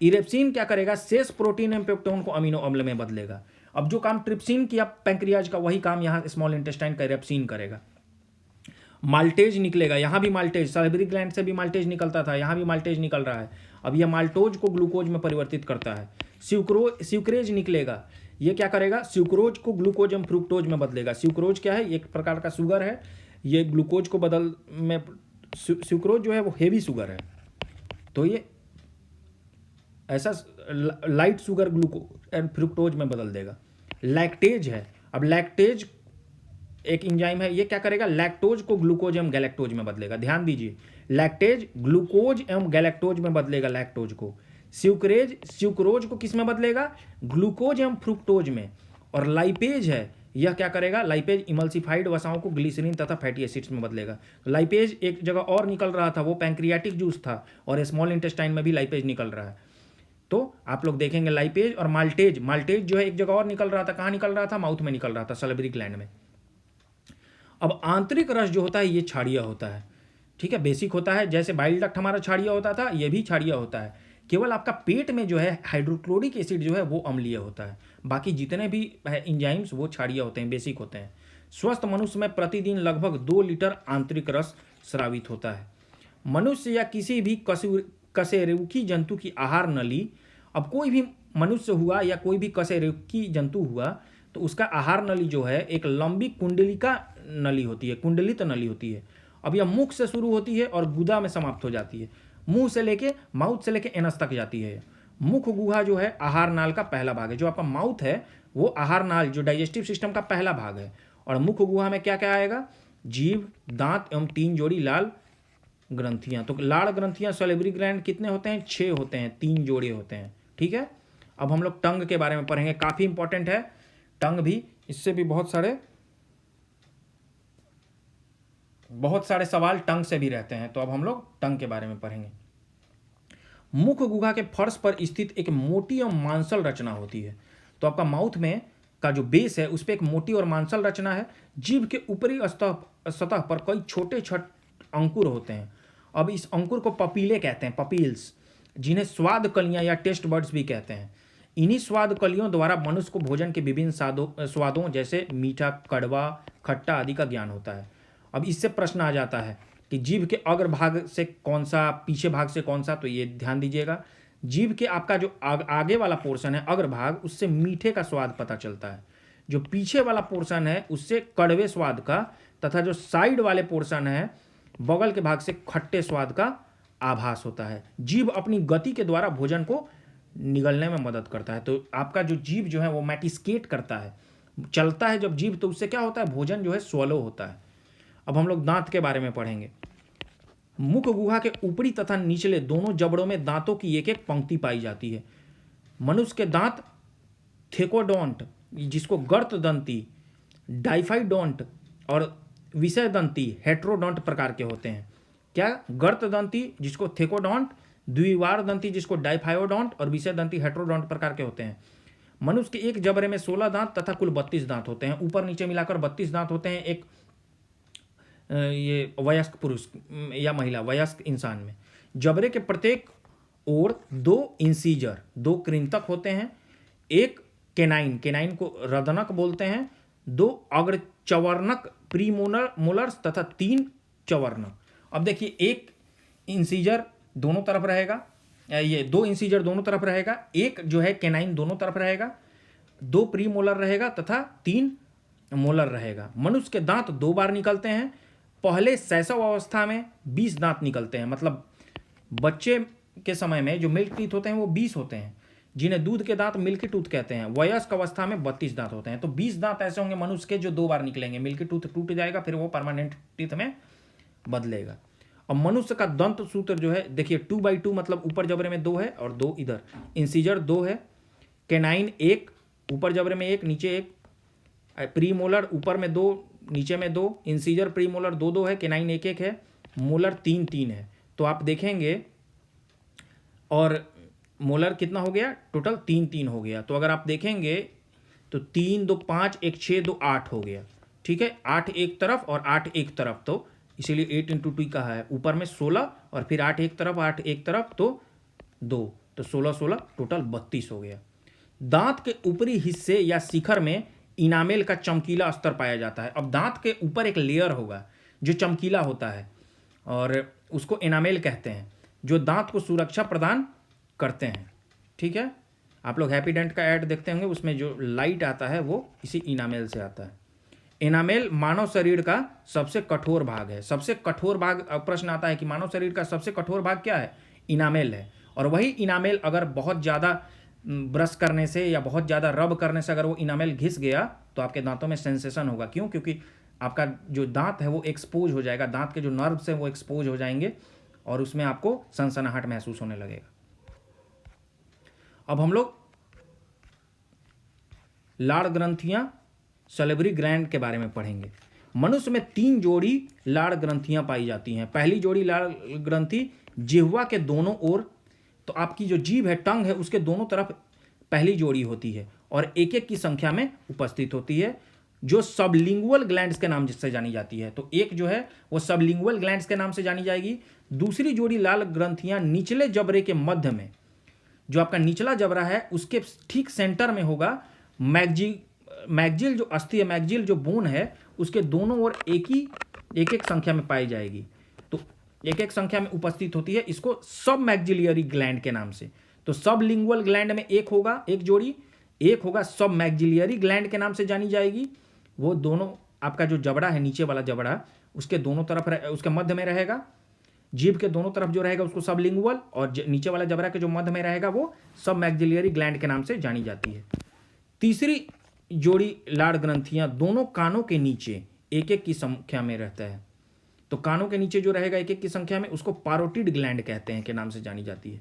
इरेप्सिन क्या करेगा, शेष प्रोटीन एवं पेप्टोन को अमीनो अम्ल में बदलेगा। अब जो काम ट्रिप्सिन किया पैंक्रियाज का, वही काम यहाँ स्मॉल इंटेस्टाइन का इरेप्सिन करेगा। माल्टेज निकलेगा, यहाँ भी माल्टेज, सैलिवरी ग्लैंड से भी माल्टेज निकलता था, यहाँ भी माल्टेज निकल रहा है। अब यह माल्टोज को ग्लूकोज में परिवर्तित करता है। स्यूक्रेज निकलेगा, ये क्या करेगा, स्यूक्रोज को ग्लूकोज एवं फ्रुक्टोज में बदलेगा। स्यूक्रोज क्या है, एक प्रकार का शुगर है, ये ग्लूकोज को बदल में, स्यूक्रोज जो है वो हेवी शुगर है, तो ये ऐसा light sugar glucose and fructose में बदल देगा। लैक्टेज है, अब लैक्टेज एक एंजाइम है, ये क्या करेगा, लैक्टोज को ग्लूकोज एवं गैलेक्टोज में बदलेगा। ध्यान दीजिए, लैक्टेज ग्लूकोज एवं गैलेक्टोज में बदलेगा लैक्टोज को। स्यूक्रोज को किस में बदलेगा, ग्लूकोज एवं फ्रुक्टोज में। और लाइपेज है, यह क्या करेगा, लाइपेज इमल्सिफाइड वसाओं को ग्लिसरीन तथा फैटी एसिड्स में बदलेगा। लाइपेज एक जगह और निकल रहा था, वो पैंक्रियाटिक जूस था, और स्मॉल इंटेस्टाइन में भी लाइपेज निकल रहा है। तो आप लोग देखेंगे लाइपेज और माल्टेज, माल्टेज जो है एक जगह और निकल रहा था, कहाँ निकल रहा था, माउथ में निकल रहा था, सैलिवरी ग्लैंड में। अब आंतरिक रस जो होता है ये क्षारीय होता है, ठीक है, बेसिक होता है। जैसे बाइल डक्ट हमारा क्षारीय होता था, ये भी क्षारीय होता है। केवल आपका पेट में जो है हाइड्रोक्लोरिक एसिड जो है वो अम्लीय होता है, बाकी जितने भी एंजाइम्स वो क्षारीय होते हैं, बेसिक होते हैं। स्वस्थ मनुष्य में प्रतिदिन लगभग 2 लीटर आंतरिक रस स्रावित होता है। मनुष्य या किसी भी कशेरुकी जंतु की आहार नली, अब कोई भी मनुष्य हुआ या कोई भी कशेरुकी जंतु हुआ, तो उसका आहार नली जो है एक लंबी कुंडलिका नली होती है, कुंडलित नली होती है। अब यह मुख से शुरू होती है और गुदा में समाप्त हो जाती है, मुंह से लेके, माउथ से लेके एनस तक जाती है। मुख गुहा जो है आहार नाल का पहला भाग है, जो आपका माउथ है वो आहार नाल, जो डाइजेस्टिव सिस्टम का पहला भाग है। और मुख गुहा में क्या क्या आएगा, जीभ, दांत एवं 3 जोड़ी लाल ग्रंथियां। तो लाल ग्रंथियां सैलिवरी ग्लैंड कितने होते हैं, 6 होते हैं, 3 जोड़े होते हैं, ठीक है। अब हम लोग टंग के बारे में पढ़ेंगे, काफी इंपॉर्टेंट है टंग भी, इससे भी बहुत सारे सवाल टंग से भी रहते हैं। तो अब हम लोग टंग के बारे में पढ़ेंगे। मुख गुहा के फर्श पर स्थित एक मोटी और मांसल रचना होती है। तो आपका माउथ में का जो बेस है उस पर एक मोटी और मांसल रचना है। जीभ के ऊपरी सतह पर कई छोटे छोटे अंकुर होते हैं। अब इस अंकुर को पपीले कहते हैं, पपील्स, जिन्हें स्वाद कलियां या टेस्ट बर्ड्स भी कहते हैं। इन्हीं स्वाद कलियों द्वारा मनुष्य को भोजन के विभिन्न स्वादों जैसे मीठा, कड़वा, खट्टा आदि का ज्ञान होता है। अब इससे प्रश्न आ जाता है कि जीभ के अग्र भाग से कौन सा, पीछे भाग से कौन सा, तो ये ध्यान दीजिएगा। जीभ के आपका जो आगे वाला पोर्शन है अग्र भाग, उससे मीठे का स्वाद पता चलता है। जो पीछे वाला पोर्शन है उससे कड़वे स्वाद का, तथा जो साइड वाले पोर्शन है बगल के भाग से खट्टे स्वाद का आभास होता है। जीभ अपनी गति के द्वारा भोजन को निगलने में मदद करता है। तो आपका जो जीभ जो है वो मैटिस्केट करता है, चलता है जब जीभ, तो उससे क्या होता है, भोजन जो है स्वलो होता है। अब हम लोग दांत के बारे में पढ़ेंगे। मुख गुहा के ऊपरी तथा निचले दोनों जबड़ों में दांतों की एक एक पंक्ति पाई जाती है। मनुष्य के दांत थेकोडोंट, जिसको गर्त दंती, डाइफाइडोंट और विषय दंती हेट्रोडोंट प्रकार के होते हैं। क्या, गर्त दंती जिसको थेकोडोंट, द्विवार दंती जिसको डाइफाइडोंट और विषय दंती हेट्रोडोंट प्रकार के होते हैं। मनुष्य के एक जबड़े में 16 दांत तथा कुल 32 दांत होते हैं। ऊपर नीचे मिलाकर 32 दांत होते हैं एक ये वयस्क पुरुष या महिला, वयस्क इंसान में। जबड़े के प्रत्येक ओर 2 इंसीजर, 2 कृंतक होते हैं। एक केनाइन, केनाइन को रदनक बोलते हैं। 2 अग्र चवर्णक प्रीमोलर्स तथा 3 चवर्णक। अब देखिए, एक इंसीजर दोनों तरफ रहेगा, ये 2 इंसीजर दोनों तरफ रहेगा, एक जो है केनाइन दोनों तरफ रहेगा, 2 प्रीमोलर रहेगा तथा 3 मोलर रहेगा। मनुष्य के दांत 2 बार निकलते हैं। पहले शैशव अवस्था में 20 दांत निकलते हैं, मतलब बच्चे के समय में जो मिल्क टीथ होते हैं वो 20 होते हैं, जिन्हें दूध के दांत मिल्की टूथ कहते हैं। वयस्क अवस्था में 32 दांत होते हैं। तो 20 दांत ऐसे होंगे मनुष्य के जो 2 बार निकलेंगे। मिल्की टूथ टूट जाएगा, फिर वो परमानेंट टीथ में बदलेगा। और मनुष्य का दंत सूत्र जो है, देखिए 2/2, मतलब ऊपर जबड़े में 2 है और 2 इधर। इंसीजर 2 है, केनाइन 1, ऊपर जबड़े में 1, नीचे 1, प्रीमोलर ऊपर में 2, नीचे में 2, इंसीजर प्रीमोलर 2-2 है, केनाइन 1-1 है, मोलर 3-3 है। तो आप देखेंगे, और मोलर कितना हो गया, टोटल 3-3 हो गया। तो अगर आप देखेंगे तो 3, 2, 5, 1, 6, 2, 8 हो गया। ठीक है, 8 एक तरफ और 8 एक तरफ, तो इसीलिए 8 इंटू 2 कहा है। ऊपर में 16 और फिर 8 एक तरफ 8 एक तरफ तो 2, तो 16 16 टोटल 32 हो गया। दांत के ऊपरी हिस्से या शिखर में इनामेल का चमकीला स्तर पाया जाता है। अब दांत के ऊपर एक लेयर होगा जो चमकीला होता है और उसको इनामेल कहते हैं, जो दांत को सुरक्षा प्रदान करते हैं। ठीक है, आप लोग हैप्पीडेंट का ऐड देखते होंगे, उसमें जो लाइट आता है वो इसी इनामेल से आता है। इनामेल मानव शरीर का सबसे कठोर भाग है। सबसे कठोर भाग, प्रश्न आता है कि मानव शरीर का सबसे कठोर भाग क्या है? इनामेल है। और वही इनामेल अगर बहुत ज़्यादा ब्रश करने से या बहुत ज़्यादा रब करने से अगर वो इनामेल घिस गया तो आपके दांतों में सेंसेशन होगा। क्यों? क्योंकि आपका जो दांत है वो एक्सपोज हो जाएगा, दांत के जो नर्व्स हैं वो एक्सपोज हो जाएंगे और उसमें आपको सनसनाहट महसूस होने लगेगा। अब हम लोग लाड़ ग्रंथियां, सलेवरी ग्लैंड के बारे में पढ़ेंगे। मनुष्य में 3 जोड़ी लाड़ ग्रंथियां पाई जाती हैं। पहली जोड़ी लाड़ ग्रंथि जिह्वा के दोनों ओर, तो आपकी जो जीभ है, टंग है, उसके दोनों तरफ पहली जोड़ी होती है और एक एक की संख्या में उपस्थित होती है, जो सबलिंगुअल ग्लैंड्स के नाम जिससे जानी जाती है। तो एक जो है वो सबलिंगुअल ग्लैंड्स के नाम से जानी जाएगी। दूसरी जोड़ी लाल ग्रंथियां निचले जबड़े के मध्य में, जो आपका निचला जबड़ा है उसके ठीक सेंटर में होगा मैगजिल जो अस्थि है, मैगजिल जो बोन है, उसके दोनों ओर एक एक संख्या में पाई जाएगी। तो एक एक संख्या में उपस्थित होती है, इसको सब मैगजिलियरी ग्लैंड के नाम से। तो सब लिंगुअल ग्लैंड में एक होगा, एक जोड़ी, एक होगा सब मैगजिलियरी ग्लैंड के नाम से जानी जाएगी। वो दोनों आपका जो जबड़ा है, नीचे वाला जबड़ा, उसके दोनों तरफ उसके मध्य में रहेगा। जीभ के दोनों तरफ जो रहेगा उसको सब लिंगुअल, और नीचे वाला जबड़ा के जो मध्य में रहेगा वो सब मैगजिलियरी ग्लैंड के नाम से जानी जाती है। तीसरी जोड़ी लाड़ ग्रंथियां दोनों कानों के नीचे एक एक की संख्या में रहता है। तो कानों के नीचे जो रहेगा एक एक की संख्या में, उसको पारोटिड ग्लैंड कहते हैं के नाम से जानी जाती है।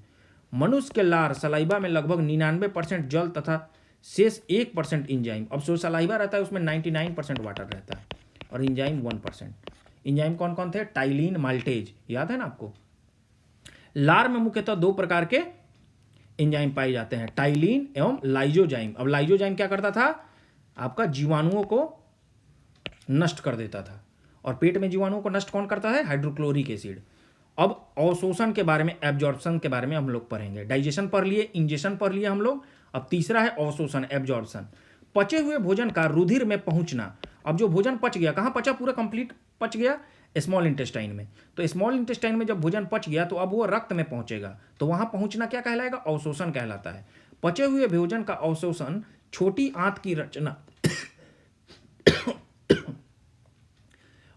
मनुष्य के लार सलाइबा में लगभग 99% जल तथा शेष 1% इंजाइम। अब जो सलाइबा रहता है उसमें 99% वाटर रहता है और इंजाइम 1%। इंजाइम कौन कौन थे? टाइलिन, माल्टेज, याद है ना आपको। लार में मुख्यतः 2 प्रकार के एंजाइम पाए जाते हैं, टाइलिन एवं लाइजोजाइम। अब लाइजोजाइम क्या करता था? आपका जीवाणुओं को नष्ट कर देता था, और पेट में जीवाणुओं को नष्ट कौन करता है? Hydrochloric acid. अब अवशोषण के बारे में, एब्जॉर्प्शन के बारे में हम लोग पढ़ेंगे। डाइजेशन पढ़ लिए, इंजेशन पढ़ लिए हम लोग। अब तीसरा है अवशोषण, एब्जॉर्प्शन। पचे हुए भोजन का रुधिर में पहुंचना। अब जो भोजन पच गया, कहाँ पचा? पूरा कंप्लीट पच गया, स्मॉल इंटेस्टाइन में। तो स्मॉल इंटेस्टाइन में जब भोजन पच गया तो अब वो रक्त में पहुंचेगा, तो वहां पहुंचना क्या कहलाएगा? अवशोषण कहलाता है। पचे हुए भोजन का अवशोषण छोटी आंत की रचना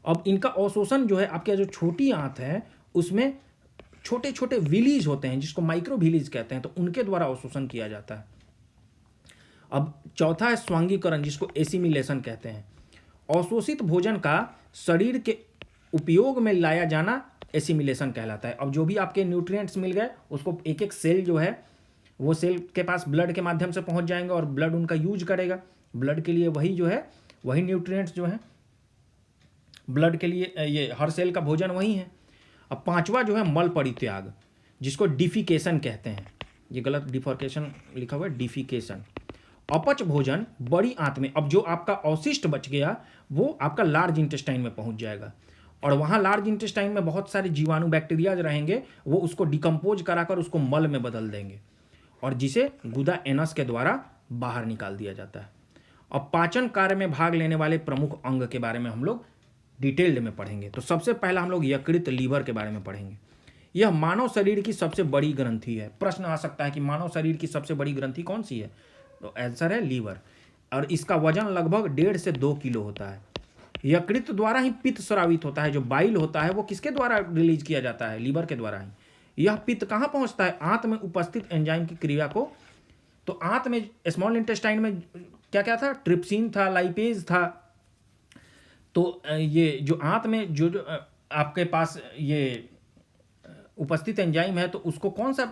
अब इनका अवशोषण जो है, आपके जो छोटी आंत है उसमें छोटे छोटे विलीज होते हैं जिसको माइक्रो विलीज कहते हैं, तो उनके द्वारा अवशोषण किया जाता है। अब चौथा है स्वांगीकरण, जिसको एसिमिलेशन कहते हैं। अवशोषित भोजन का शरीर के उपयोग में लाया जाना एसिमिलेशन कहलाता है। अब जो भी आपके न्यूट्रिएंट्स मिल गए उसको एक एक सेल जो है वो सेल के पास ब्लड के माध्यम से पहुंच जाएंगे और ब्लड उनका यूज करेगा। ब्लड के लिए वही जो है, वही न्यूट्रिएंट्स जो है ब्लड के लिए, ये हर सेल का भोजन वही है। अब पांचवा जो है मल परित्याग, जिसको डिफिकेशन कहते हैं। ये गलत डिफॉर्केशन लिखा हुआ है, डिफिकेशन। अपच भोजन बड़ी आंत में, अब जो आपका अवशिष्ट बच गया वो आपका लार्ज इंटेस्टाइन में पहुंच जाएगा, और वहां लार्ज इंटेस्टाइन में बहुत सारे जीवाणु बैक्टीरिया रहेंगे, वो उसको डिकम्पोज कराकर उसको मल में बदल देंगे, और जिसे गुदा एनस के द्वारा बाहर निकाल दिया जाता है। अब पाचन कार्य में भाग लेने वाले प्रमुख अंग के बारे में हम लोग डिटेल्ड में पढ़ेंगे। तो सबसे पहला हम लोग यकृत, लीवर के बारे में पढ़ेंगे। यह मानव शरीर की सबसे बड़ी ग्रंथि है। प्रश्न आ सकता है कि मानव शरीर की सबसे बड़ी ग्रंथि कौन सी है? तो आंसर है लीवर, और इसका वजन लगभग 1.5 से 2 किलो होता है। यकृत द्वारा ही पित्त स्रावित होता है, जो बाइल होता है वो किसके द्वारा रिलीज किया जाता है? लीवर के द्वारा ही। यह पित्त कहाँ पहुँचता है? आंत में उपस्थित एंजाइम की क्रिया को, तो आंत में स्मॉल इंटेस्टाइन में क्या क्या था? ट्रिप्सिन था, लाइपेज था। तो ये जो आंत में जो आपके पास ये उपस्थित एंजाइम है, तो उसको कौन सा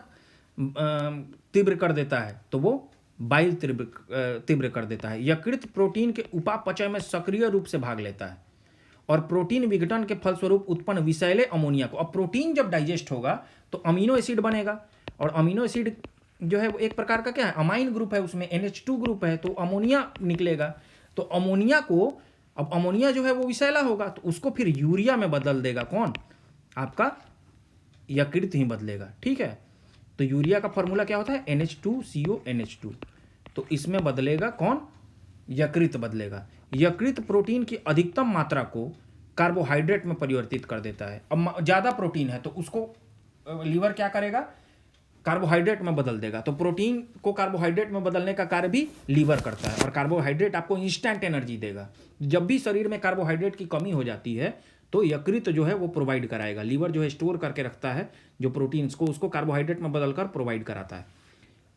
तीव्र कर देता है? तो वो बाइल तीव्र कर देता है। यकृत प्रोटीन के उपापचय में सक्रिय रूप से भाग लेता है, और प्रोटीन विघटन के फलस्वरूप उत्पन्न विषैले अमोनिया को, अब प्रोटीन जब डाइजेस्ट होगा तो अमीनो एसिड बनेगा, और अमीनो एसिड जो है वो एक प्रकार का क्या है? अमाइन ग्रुप है, उसमें NH2 ग्रुप है, तो अमोनिया निकलेगा। तो अमोनिया को अब अमोनिया जो है वो विषैला होगा, तो उसको फिर यूरिया में बदल देगा कौन? आपका यकृत ही बदलेगा। ठीक है, तो यूरिया का फॉर्मूला क्या होता है? NH2CONH2। तो इसमें बदलेगा कौन? यकृत बदलेगा। यकृत प्रोटीन की अधिकतम मात्रा को कार्बोहाइड्रेट में परिवर्तित कर देता है। अब ज़्यादा प्रोटीन है तो उसको लीवर क्या करेगा? कार्बोहाइड्रेट में बदल देगा। तो प्रोटीन को कार्बोहाइड्रेट में बदलने का कार्य भी लीवर करता है, और कार्बोहाइड्रेट आपको इंस्टेंट एनर्जी देगा। जब भी शरीर में कार्बोहाइड्रेट की कमी हो जाती है तो यकृत जो है वो प्रोवाइड कराएगा। लीवर जो है स्टोर करके रखता है जो प्रोटीन्स को, उसको कार्बोहाइड्रेट में बदलकर प्रोवाइड कराता है।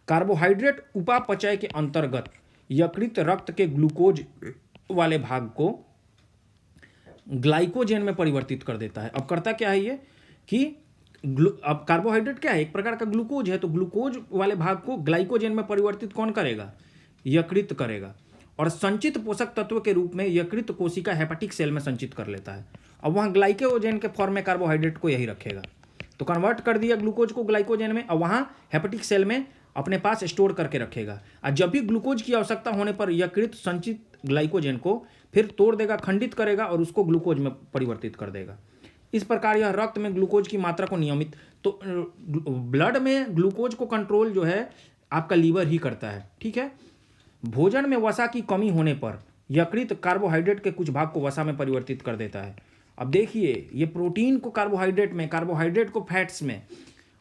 कार्बोहाइड्रेट उपापचय के अंतर्गत यकृत रक्त के ग्लूकोज वाले भाग को ग्लाइकोजेन में परिवर्तित कर देता है। अब करता क्या है ये कि अब कार्बोहाइड्रेट क्या है? एक प्रकार का ग्लूकोज है, तो ग्लूकोज वाले भाग को ग्लाइकोजेन में परिवर्तित कौन करेगा? यकृत करेगा। और संचित पोषक तत्व के रूप में यकृत कोशिका हेपेटिक सेल में संचित कर लेता है। अब वहाँ ग्लाइकोजेन के फॉर्म में कार्बोहाइड्रेट को यही रखेगा। तो कन्वर्ट कर दिया ग्लूकोज को ग्लाइकोजेन में, और वहाँ हेपेटिक सेल में अपने पास स्टोर करके रखेगा। और जब भी ग्लूकोज की आवश्यकता होने पर यकृत संचित ग्लाइकोजेन को फिर तोड़ देगा, खंडित करेगा और उसको ग्लूकोज में परिवर्तित कर देगा। इस प्रकार यह रक्त में ग्लूकोज की मात्रा को नियमित, तो ब्लड में ग्लूकोज को कंट्रोल जो है आपका लीवर ही करता है। ठीक है, भोजन में वसा की कमी होने पर यकृत कार्बोहाइड्रेट के कुछ भाग को वसा में परिवर्तित कर देता है। अब देखिए, ये प्रोटीन को कार्बोहाइड्रेट में, कार्बोहाइड्रेट को फैट्स में,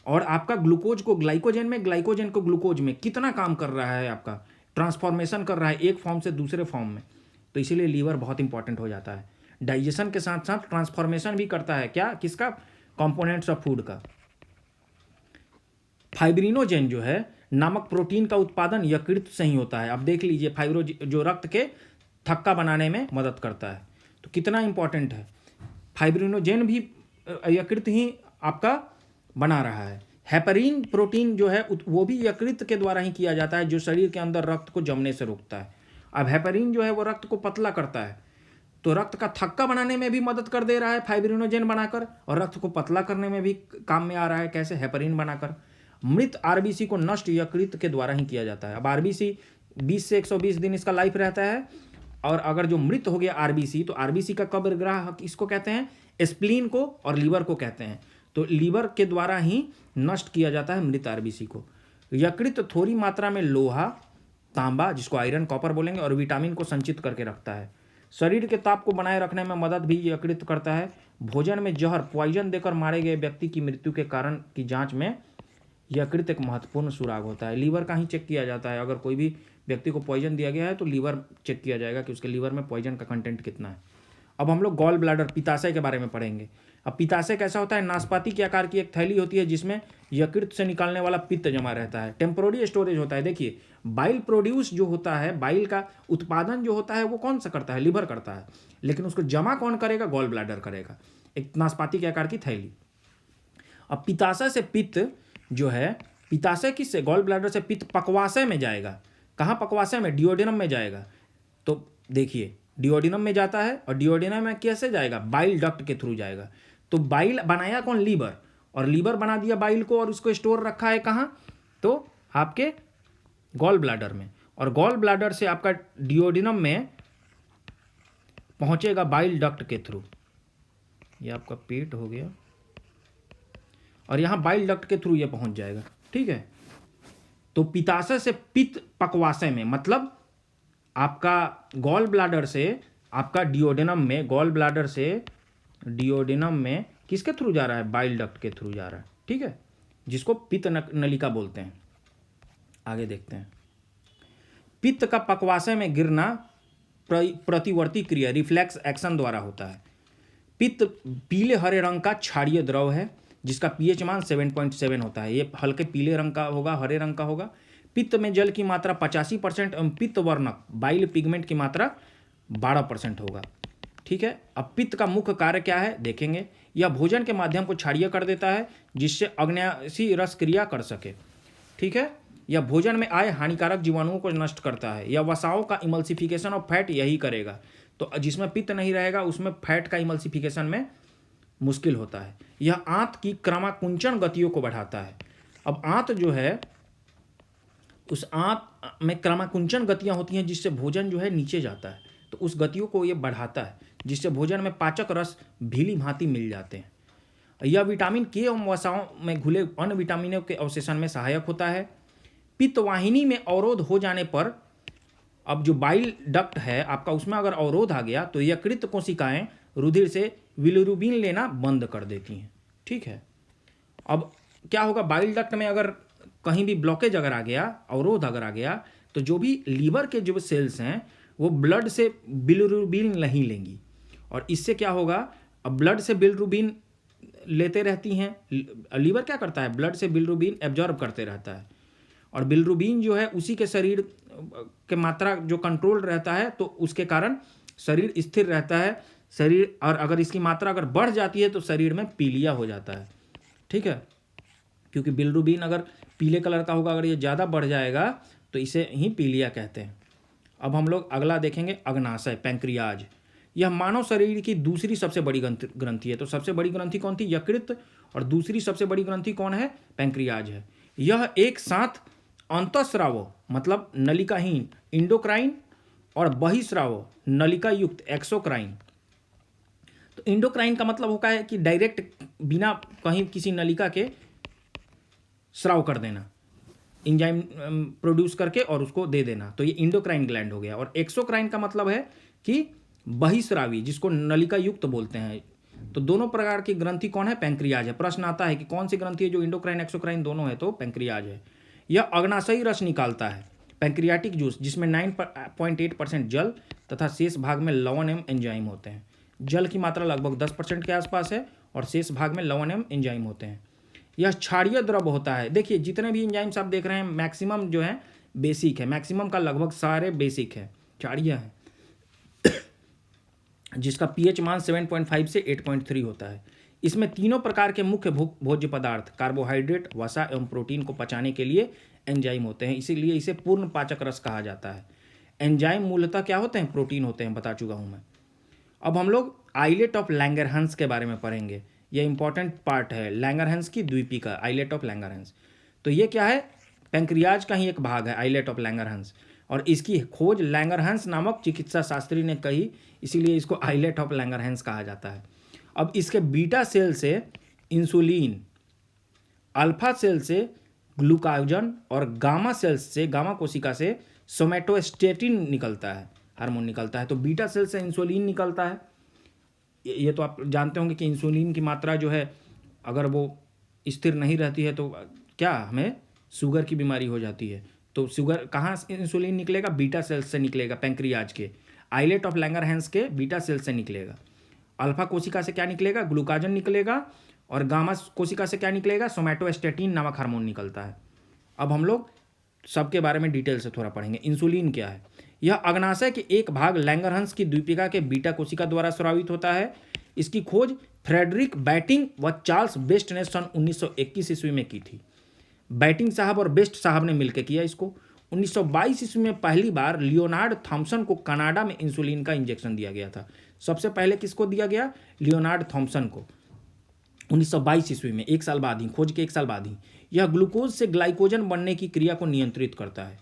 और आपका ग्लूकोज को ग्लाइकोजेन में, ग्लाइकोजेन को ग्लूकोज में कितना काम कर रहा है? आपका ट्रांसफॉर्मेशन कर रहा है एक फॉर्म से दूसरे फॉर्म में। तो इसीलिए लीवर बहुत इंपॉर्टेंट हो जाता है। डाइजेशन के साथ साथ ट्रांसफॉर्मेशन भी करता है। क्या? किसका? कंपोनेंट्स ऑफ फूड का। फाइब्रिनोजेन जो है नामक प्रोटीन का उत्पादन यकृत से ही होता है। अब देख लीजिए, फाइब्रोजेन जो रक्त के थक्का बनाने में मदद करता है, तो कितना इंपॉर्टेंट है। फाइब्रिनोजेन भी यकृत ही आपका बना रहा है। हेपरिन प्रोटीन जो है वो भी यकृत के द्वारा ही किया जाता है, जो शरीर के अंदर रक्त को जमने से रोकता है। अब हेपरिन जो है वो रक्त को पतला करता है, तो रक्त का थक्का बनाने में भी मदद कर दे रहा है फाइब्रिनोजेन बनाकर, और रक्त को पतला करने में भी काम में आ रहा है। कैसे? हेपरिन बनाकर। मृत आरबीसी को नष्ट यकृत के द्वारा ही किया जाता है। अब आरबीसी 20 से 120 दिन इसका लाइफ रहता है, और अगर जो मृत हो गया आरबीसी, तो आरबीसी का कब्र ग्राह इसको कहते हैं, स्प्लीन को और लीवर को कहते हैं। तो लीवर के द्वारा ही नष्ट किया जाता है मृत आरबीसी को। यकृत थोड़ी मात्रा में लोहा, तांबा, जिसको आयरन, कॉपर बोलेंगे, और विटामिन को संचित करके रखता है। शरीर के ताप को बनाए रखने में मदद भी यकृत करता है। भोजन में जहर, पॉइजन देकर मारे गए व्यक्ति की मृत्यु के कारण की जांच में यकृत एक महत्वपूर्ण सुराग होता है। लीवर का ही चेक किया जाता है। अगर कोई भी व्यक्ति को पॉइजन दिया गया है तो लीवर चेक किया जाएगा कि उसके लीवर में पॉइजन का कंटेंट कितना है। अब हम लोग गॉल ब्लैडर, पित्ताशय के बारे में पढ़ेंगे। अब पित्ताशय कैसा होता है? नाशपाती के आकार की एक थैली होती है जिसमें यकृत से निकालने वाला पित्त जमा रहता है। टेम्पोररी स्टोरेज होता है। देखिए, बाइल प्रोड्यूस जो होता है, बाइल का उत्पादन जो होता है वो कौन सा करता है? लीवर करता है। लेकिन उसको जमा कौन करेगा? गॉल ब्लैडर करेगा। एक नाशपाती के आकार की थैली। अब पित्ताशय से पित्त जो है, पित्ताशय किससे? गॉल ब्लैडर से पित्त पक्वाशय में जाएगा। कहाँ पक्वाशय में? डिओडिनम में जाएगा। तो देखिए, डिओडिनम में जाता है, और डिओडिनम में कैसे जाएगा? बाइल डक्ट के थ्रू जाएगा। तो बाइल बनाया कौन? लीवर। और लीवर बना दिया बाइल को, और उसको स्टोर रखा है कहाँ? तो आपके गॉल ब्लैडर में। और गॉल ब्लैडर से आपका डिओडिनम में पहुंचेगा बाइल डक्ट के थ्रू। ये आपका पेट हो गया, और यहाँ बाइल डक्ट के थ्रू ये पहुंच जाएगा। ठीक है, तो पित्ताशय से पित्त पक्वाशय में, मतलब आपका गॉल ब्लैडर से आपका डिओडिनम में, गॉल ब्लैडर से डिओडिनम में किसके थ्रू जा रहा है? बाइल डक्ट के थ्रू जा रहा है। ठीक है, जिसको पित्त नलिका बोलते हैं। आगे देखते हैं। पित्त का पक्वाशय में गिरना प्रतिवर्ती क्रिया, रिफ्लेक्स एक्शन द्वारा होता है। पित्त पीले हरे रंग का क्षारीय द्रव है जिसका पीएच मान 7.7 होता है। ये हल्के पीले रंग का होगा, हरे रंग का होगा। पित्त में जल की मात्रा 85% एवं पित्त वर्णक बाइल पिगमेंट की मात्रा 12% होगा। ठीक है, अब पित्त का मुख्य कार्य क्या है देखेंगे। यह भोजन के माध्यम को क्षारीय कर देता है जिससे अग्न्याशी रस क्रिया कर सके। ठीक है, यह भोजन में आए हानिकारक जीवाणुओं को नष्ट करता है। यह वसाओं का इमल्सिफिकेशन ऑफ फैट यही करेगा। तो जिसमें पित्त नहीं रहेगा उसमें फैट का इमल्सिफिकेशन में मुश्किल होता है। यह आंत की क्रमाकुंचन गतियों को बढ़ाता है। अब आंत जो है, उस आंत में क्रमाकुंचन गतियां होती हैं जिससे भोजन जो है नीचे जाता है। तो उस गतियों को ये बढ़ाता है, जिससे भोजन में पाचक रस भीली भांति मिल जाते हैं। यह विटामिन के एवं वसाओं में घुले अन्य विटामिनों के अवशेषण में सहायक होता है। पित्तवाहिनी में अवरोध हो जाने पर, अब जो बाइल डक्ट है आपका, उसमें अगर अवरोध आ गया तो यकृत कोशिकाएं रुधिर से बिलिरुबिन लेना बंद कर देती हैं। ठीक है, अब क्या होगा, बाइल डक्ट में अगर कहीं भी ब्लॉकेज अगर आ गया, अवरोध अगर आ गया, तो जो भी लीवर के जो सेल्स हैं वो ब्लड से बिलिरुबिन नहीं लेंगी, और इससे क्या होगा, अब ब्लड से बिलिरुबिन लेते रहती हैं। लीवर क्या करता है, ब्लड से बिलिरुबिन एब्जॉर्ब करते रहता है, और बिलिरुबिन जो है उसी के शरीर के मात्रा जो कंट्रोल रहता है, तो उसके कारण शरीर स्थिर रहता है शरीर। और अगर इसकी मात्रा अगर बढ़ जाती है तो शरीर में पीलिया हो जाता है। ठीक है, क्योंकि बिलिरुबिन अगर पीले कलर का होगा, अगर ये ज़्यादा बढ़ जाएगा तो इसे ही पीलिया कहते हैं। अब हम लोग अगला देखेंगे, अग्नाशय, पैंक्रियाज। यह मानव शरीर की दूसरी सबसे बड़ी ग्रंथि है। तो सबसे बड़ी ग्रंथि कौन थी, यकृत, और दूसरी सबसे बड़ी ग्रंथि कौन है, पैंक्रियाज है। यह एक साथ अंतःस्राव मतलब नलिकाहीन इंडोक्राइन और बहिस्राव नलिका युक्त एक्सोक्राइन। तो इंडोक्राइन का मतलब होता है कि डायरेक्ट बिना कहीं किसी नलिका के स्राव कर देना, इंजाइम प्रोड्यूस करके और उसको दे देना, तो ये इंडोक्राइन ग्लैंड हो गया। और एक्सोक्राइन का मतलब है कि बहिस्रावी, जिसको नलिका युक्त बोलते हैं। तो दोनों प्रकार की ग्रंथि कौन है, पैंक्रियाज है। प्रश्न आता है कि कौन सी ग्रंथि है जो इंडोक्राइन एक्सोक्राइन दोनों है, तो पैंक्रियाज है। यह अग्नाशयी रस निकालता है, पैंक्रियाटिक जूस, जिसमें 9.8% जल तथा शेष भाग में लवण एवं एंजाइम होते हैं। जल की मात्रा लगभग 10% के आसपास है और शेष भाग में लवण एवं एंजाइम होते हैं। यह क्षारीय द्रव होता है। देखिए जितने भी एंजाइम्स आप देख रहे हैं मैक्सिमम जो है बेसिक है, मैक्सिमम का लगभग सारे बेसिक है, क्षारीय है, जिसका पीएच मान 7.5 से 8.3 होता है। इसमें तीनों प्रकार के मुख्य भोज्य पदार्थ, कार्बोहाइड्रेट, वसा एवं प्रोटीन को पचाने के लिए एंजाइम होते हैं, इसीलिए इसे पूर्ण पाचक रस कहा जाता है। एंजाइम मूलतः क्या होते हैं, प्रोटीन होते हैं, बता चुका हूं मैं। अब हम लोग आइलेट ऑफ लैंगरहंस के बारे में पढ़ेंगे। ये इंपॉर्टेंट पार्ट है, लैंगरहंस की द्वीपिका, आइलेट ऑफ लैंगरहंस। तो ये क्या है, पैंक्रियाज का ही एक भाग है आइलेट ऑफ लैंगरहंस, और इसकी खोज लैंगरहंस नामक चिकित्सा शास्त्री ने कही, इसीलिए इसको आइलेट ऑफ लैंगरहंस कहा जाता है। अब इसके बीटा सेल से इंसुलिन, अल्फा सेल से ग्लूकागन और गामा सेल्स से, गामा कोशिका से सोमैटोस्टेटिन निकलता है, हार्मोन निकलता है। तो बीटा सेल से इंसुलिन निकलता है। ये तो आप जानते होंगे कि इंसुलिन की मात्रा जो है अगर वो स्थिर नहीं रहती है तो क्या हमें शुगर की बीमारी हो जाती है। तो शुगर कहाँ से इंसुलिन निकलेगा, बीटा सेल्स से निकलेगा, पैंक्रियाज के आइलेट ऑफ लैंगरहैंस के बीटा सेल्स से निकलेगा। अल्फा कोशिका से क्या निकलेगा, ग्लूकागन निकलेगा, और गामा कोशिका से क्या निकलेगा, सोमैटोस्टेटिन नामक हार्मोन निकलता है। अब हम लोग सबके बारे में डिटेल से थोड़ा पढ़ेंगे। इंसुलिन क्या है, यह अग्नाशय के एक भाग लैंगरहंस की द्वीपिका के बीटा कोशिका द्वारा स्रावित होता है। इसकी खोज फ्रेडरिक बैटिंग व चार्ल्स बेस्ट ने सन 1921 ईस्वी में की थी। बैटिंग साहब और बेस्ट साहब ने मिलकर किया इसको। 1922 ईस्वी में पहली बार लियोनार्ड थॉम्सन को कनाडा में इंसुलिन का इंजेक्शन दिया गया था। सबसे पहले किसको दिया गया, लियोनार्ड थॉम्सन को, 1922 ईस्वी में, एक साल बाद ही, खोज के एक साल बाद ही। यह ग्लूकोज से ग्लाइकोजन बनने की क्रिया को नियंत्रित करता है।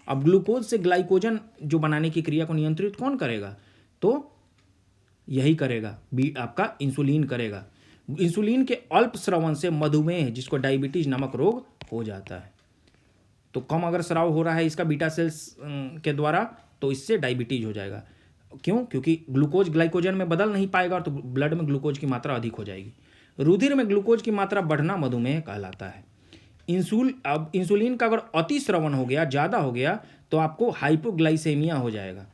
अब ग्लूकोज से ग्लाइकोजन जो बनाने की क्रिया को नियंत्रित कौन करेगा, तो यही करेगा, आपका इंसुलिन करेगा। इंसुलिन के अल्प स्रवण से मधुमेह, जिसको डायबिटीज नामक रोग हो जाता है। तो कम अगर स्राव हो रहा है इसका बीटा सेल्स के द्वारा, तो इससे डायबिटीज हो जाएगा। क्यों, क्योंकि ग्लूकोज ग्लाइकोजन में बदल नहीं पाएगा, तो ब्लड में ग्लूकोज की मात्रा अधिक हो जाएगी। रुधिर में ग्लूकोज की मात्रा बढ़ना मधुमेह कहलाता है। अब इंसुलिन का अगर अति स्रवण हो गया, ज़्यादा हो गया, तो आपको हाइपोग्लाइसेमिया हो जाएगा।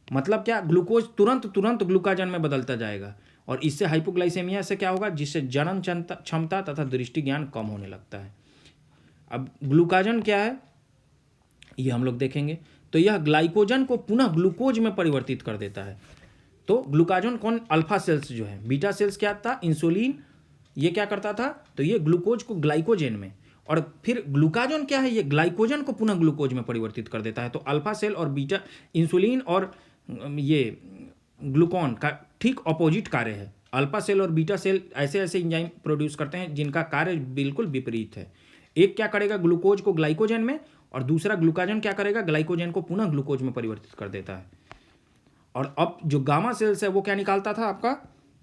मतलब क्या, ग्लूकोज तुरंत ग्लूकाजन में बदलता जाएगा, और इससे हाइपोग्लाइसेमिया से क्या होगा, जिससे जनन क्षमता तथा दृष्टि ज्ञान कम होने लगता है। अब ग्लूकाजन क्या है ये हम लोग देखेंगे। तो यह ग्लाइकोजन को पुनः ग्लूकोज में परिवर्तित कर देता है। तो ग्लूकाजन कौन, अल्फा सेल्स जो है, बीटा सेल्स क्या था, इंसुलिन, ये क्या करता था, तो ये ग्लूकोज को ग्लाइकोजन में, और फिर ग्लूकाजन क्या है, ये ग्लाइकोजन को पुनः ग्लूकोज में परिवर्तित कर देता है। तो अल्फा सेल और बीटा, इंसुलिन और ये ग्लूकॉन का ठीक अपोजिट कार्य है। अल्फा सेल और बीटा सेल ऐसे ऐसे एंजाइम प्रोड्यूस करते हैं जिनका कार्य बिल्कुल विपरीत है। एक क्या करेगा, ग्लूकोज को ग्लाइकोजन में, और दूसरा ग्लूकाजन क्या करेगा, ग्लाइकोजन को पुनः ग्लूकोज में परिवर्तित कर देता है। और अब जो गामा सेल्स है वो क्या निकालता था आपका,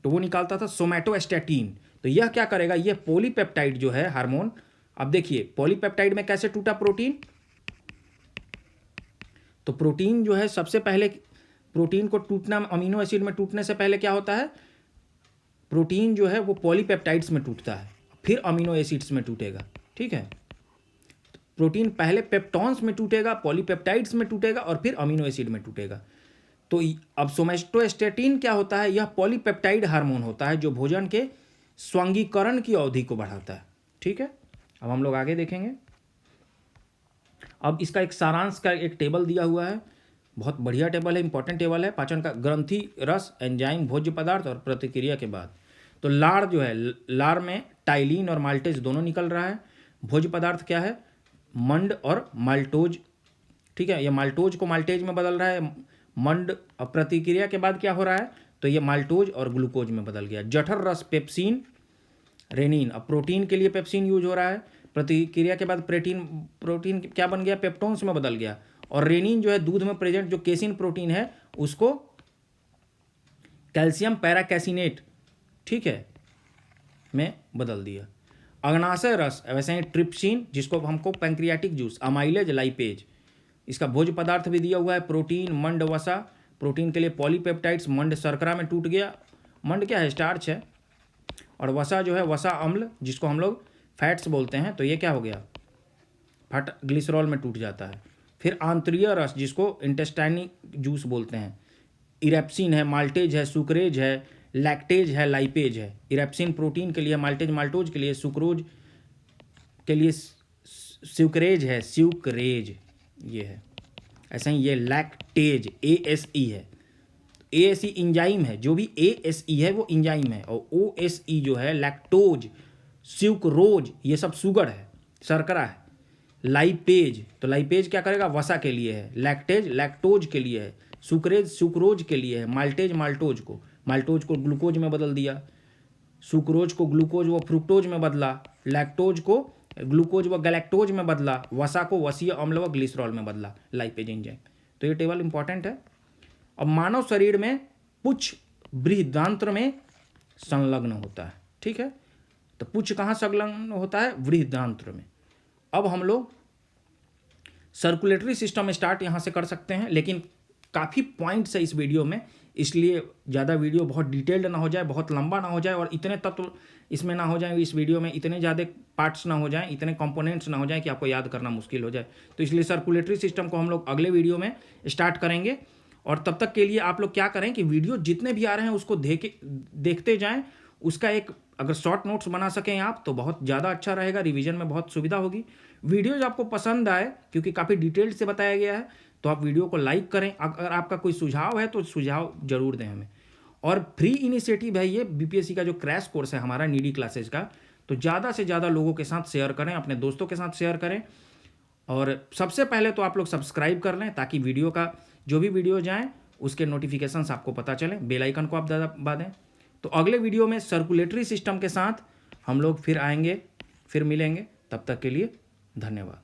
तो वो निकालता था सोमैटोस्टैटिन। तो यह क्या करेगा, यह पॉलीपेप्टाइड जो है हार्मोन, अब देखिए पॉलीपेप्टाइड में कैसे टूटा प्रोटीन, तो प्रोटीन जो है सबसे पहले प्रोटीन को टूटना, अमीनो एसिड में टूटने से पहले क्या होता है, प्रोटीन जो है वो पॉलीपेप्टाइड्स में टूटता है, फिर अमीनो एसिड्स में टूटेगा। ठीक है, प्रोटीन पहले पेप्टॉन्स में टूटेगा, पॉलीपेप्टाइड्स में टूटेगा और फिर अमीनो एसिड में टूटेगा। तो अब सोमैटोस्टैटिन क्या होता है, यह पॉलीपेप्टाइड हार्मोन होता है जो भोजन के स्वांगीकरण की अवधि को बढ़ाता है। ठीक है, अब हम लोग आगे देखेंगे। अब इसका एक सारांश का एक टेबल दिया हुआ है, बहुत बढ़िया टेबल है, इंपॉर्टेंट टेबल है। पाचन का ग्रंथि, रस, एंजाइम, भोज्य पदार्थ और प्रतिक्रिया के बाद। तो लार जो है, लार में टाइलिन और माल्टेज दोनों निकल रहा है। भोज्य पदार्थ क्या है, मंड और माल्टोज। ठीक है, ये माल्टोज को माल्टेज में बदल रहा है, मंड। और प्रतिक्रिया के बाद क्या हो रहा है, तो ये माल्टोज और ग्लूकोज में बदल गया। जठर रस पेप्सिन, रेनिन। अब प्रोटीन के लिए पेप्सिन यूज हो रहा है, प्रतिक्रिया के बाद प्रोटीन क्या बन गया, पेप्टोन्स में बदल गया। और रेनिन जो है दूध में प्रेजेंट जो केसिन प्रोटीन है उसको कैल्शियम पैराकैसिनेट, ठीक है, में बदल दिया। अग्नाशय रस, वैसे ही ट्रिप्सिन जिसको हमको पैंक्रियाटिक जूस, अमाइलेज, लाइपेज। इसका भोज्य पदार्थ भी दिया हुआ है, प्रोटीन, मंड, वसा। प्रोटीन के लिए पॉलीपेप्टाइड्स, मंड शर्करा में टूट गया, मंड क्या है, स्टार्च है। और वसा जो है, वसा अम्ल जिसको हम लोग फैट्स बोलते हैं, तो ये क्या हो गया, फट ग्लिसरॉल में टूट जाता है। फिर आंतरीय रस जिसको इंटेस्टाइनिक जूस बोलते हैं, इरेप्सिन है, माल्टेज है, सुक्रेज है, लैक्टेज है, लाइपेज है। इरेप्सिन प्रोटीन के लिए, माल्टेज माल्टोज के लिए, सुक्रोज के लिए स्यूक्रेज है, स्यूक्रेज ये है। ऐसा ही ये लैक्टेज ASE है, ASE इंजाइम है, जो भी ASE है वो इंजाइम है। और OSE जो है लैक्टोज, स्यूक्रोज, ये सब शुगर है, शर्करा है। लाइपेज, तो लाइपेज क्या करेगा, वसा के लिए है। लैक्टेज लैक्टोज के लिए है। सुक्रेज सुक्रोज के लिए है। माल्टेज माल्टोज को ग्लूकोज में बदल दिया। सुक्रोज को ग्लूकोज व फ्रुक्टोज में बदला। लैक्टोज को ग्लूकोज व गैलेक्टोज में बदला। वसा को वसीय अम्ल व ग्लिसरॉल में बदला, लाइपेज एंजाइम। तो ये टेबल इंपॉर्टेंट है। अब मानव शरीर में पुच्छ बृहदांत्र में संलग्न होता है। ठीक है, तो पुच्छ कहाँ संलग्न होता है, बृहदांत्र में। अब हम लोग सर्कुलेटरी सिस्टम स्टार्ट यहाँ से कर सकते हैं, लेकिन काफ़ी पॉइंट्स है इस वीडियो में, इसलिए ज़्यादा वीडियो बहुत डिटेल्ड ना हो जाए, बहुत लंबा ना हो जाए और इतने तत्व इसमें ना हो जाए, इस वीडियो में इतने ज़्यादा पार्ट्स ना हो जाएं, इतने कंपोनेंट्स ना हो जाएं कि आपको याद करना मुश्किल हो जाए। तो इसलिए सर्कुलेटरी सिस्टम को हम लोग अगले वीडियो में स्टार्ट करेंगे। और तब तक के लिए आप लोग क्या करें कि वीडियो जितने भी आ रहे हैं उसको देखते जाएँ। उसका एक अगर शॉर्ट नोट्स बना सकें आप तो बहुत ज़्यादा अच्छा रहेगा, रिवीजन में बहुत सुविधा होगी। वीडियोज आपको पसंद आए क्योंकि काफ़ी डिटेल से बताया गया है, तो आप वीडियो को लाइक करें। अगर आपका कोई सुझाव है तो सुझाव जरूर दें हमें। और फ्री इनिशिएटिव है ये BPSC का जो क्रैश कोर्स है हमारा नीडी क्लासेज का, तो ज़्यादा से ज़्यादा लोगों के साथ शेयर करें, अपने दोस्तों के साथ शेयर करें। और सबसे पहले तो आप लोग सब्सक्राइब कर लें ताकि वीडियो का जो भी वीडियो जाएँ उसके नोटिफिकेशंस आपको पता चलें। बेल आइकन को आप दबा दें। तो अगले वीडियो में सर्कुलेटरी सिस्टम के साथ हम लोग फिर आएंगे, फिर मिलेंगे। तब तक के लिए धन्यवाद।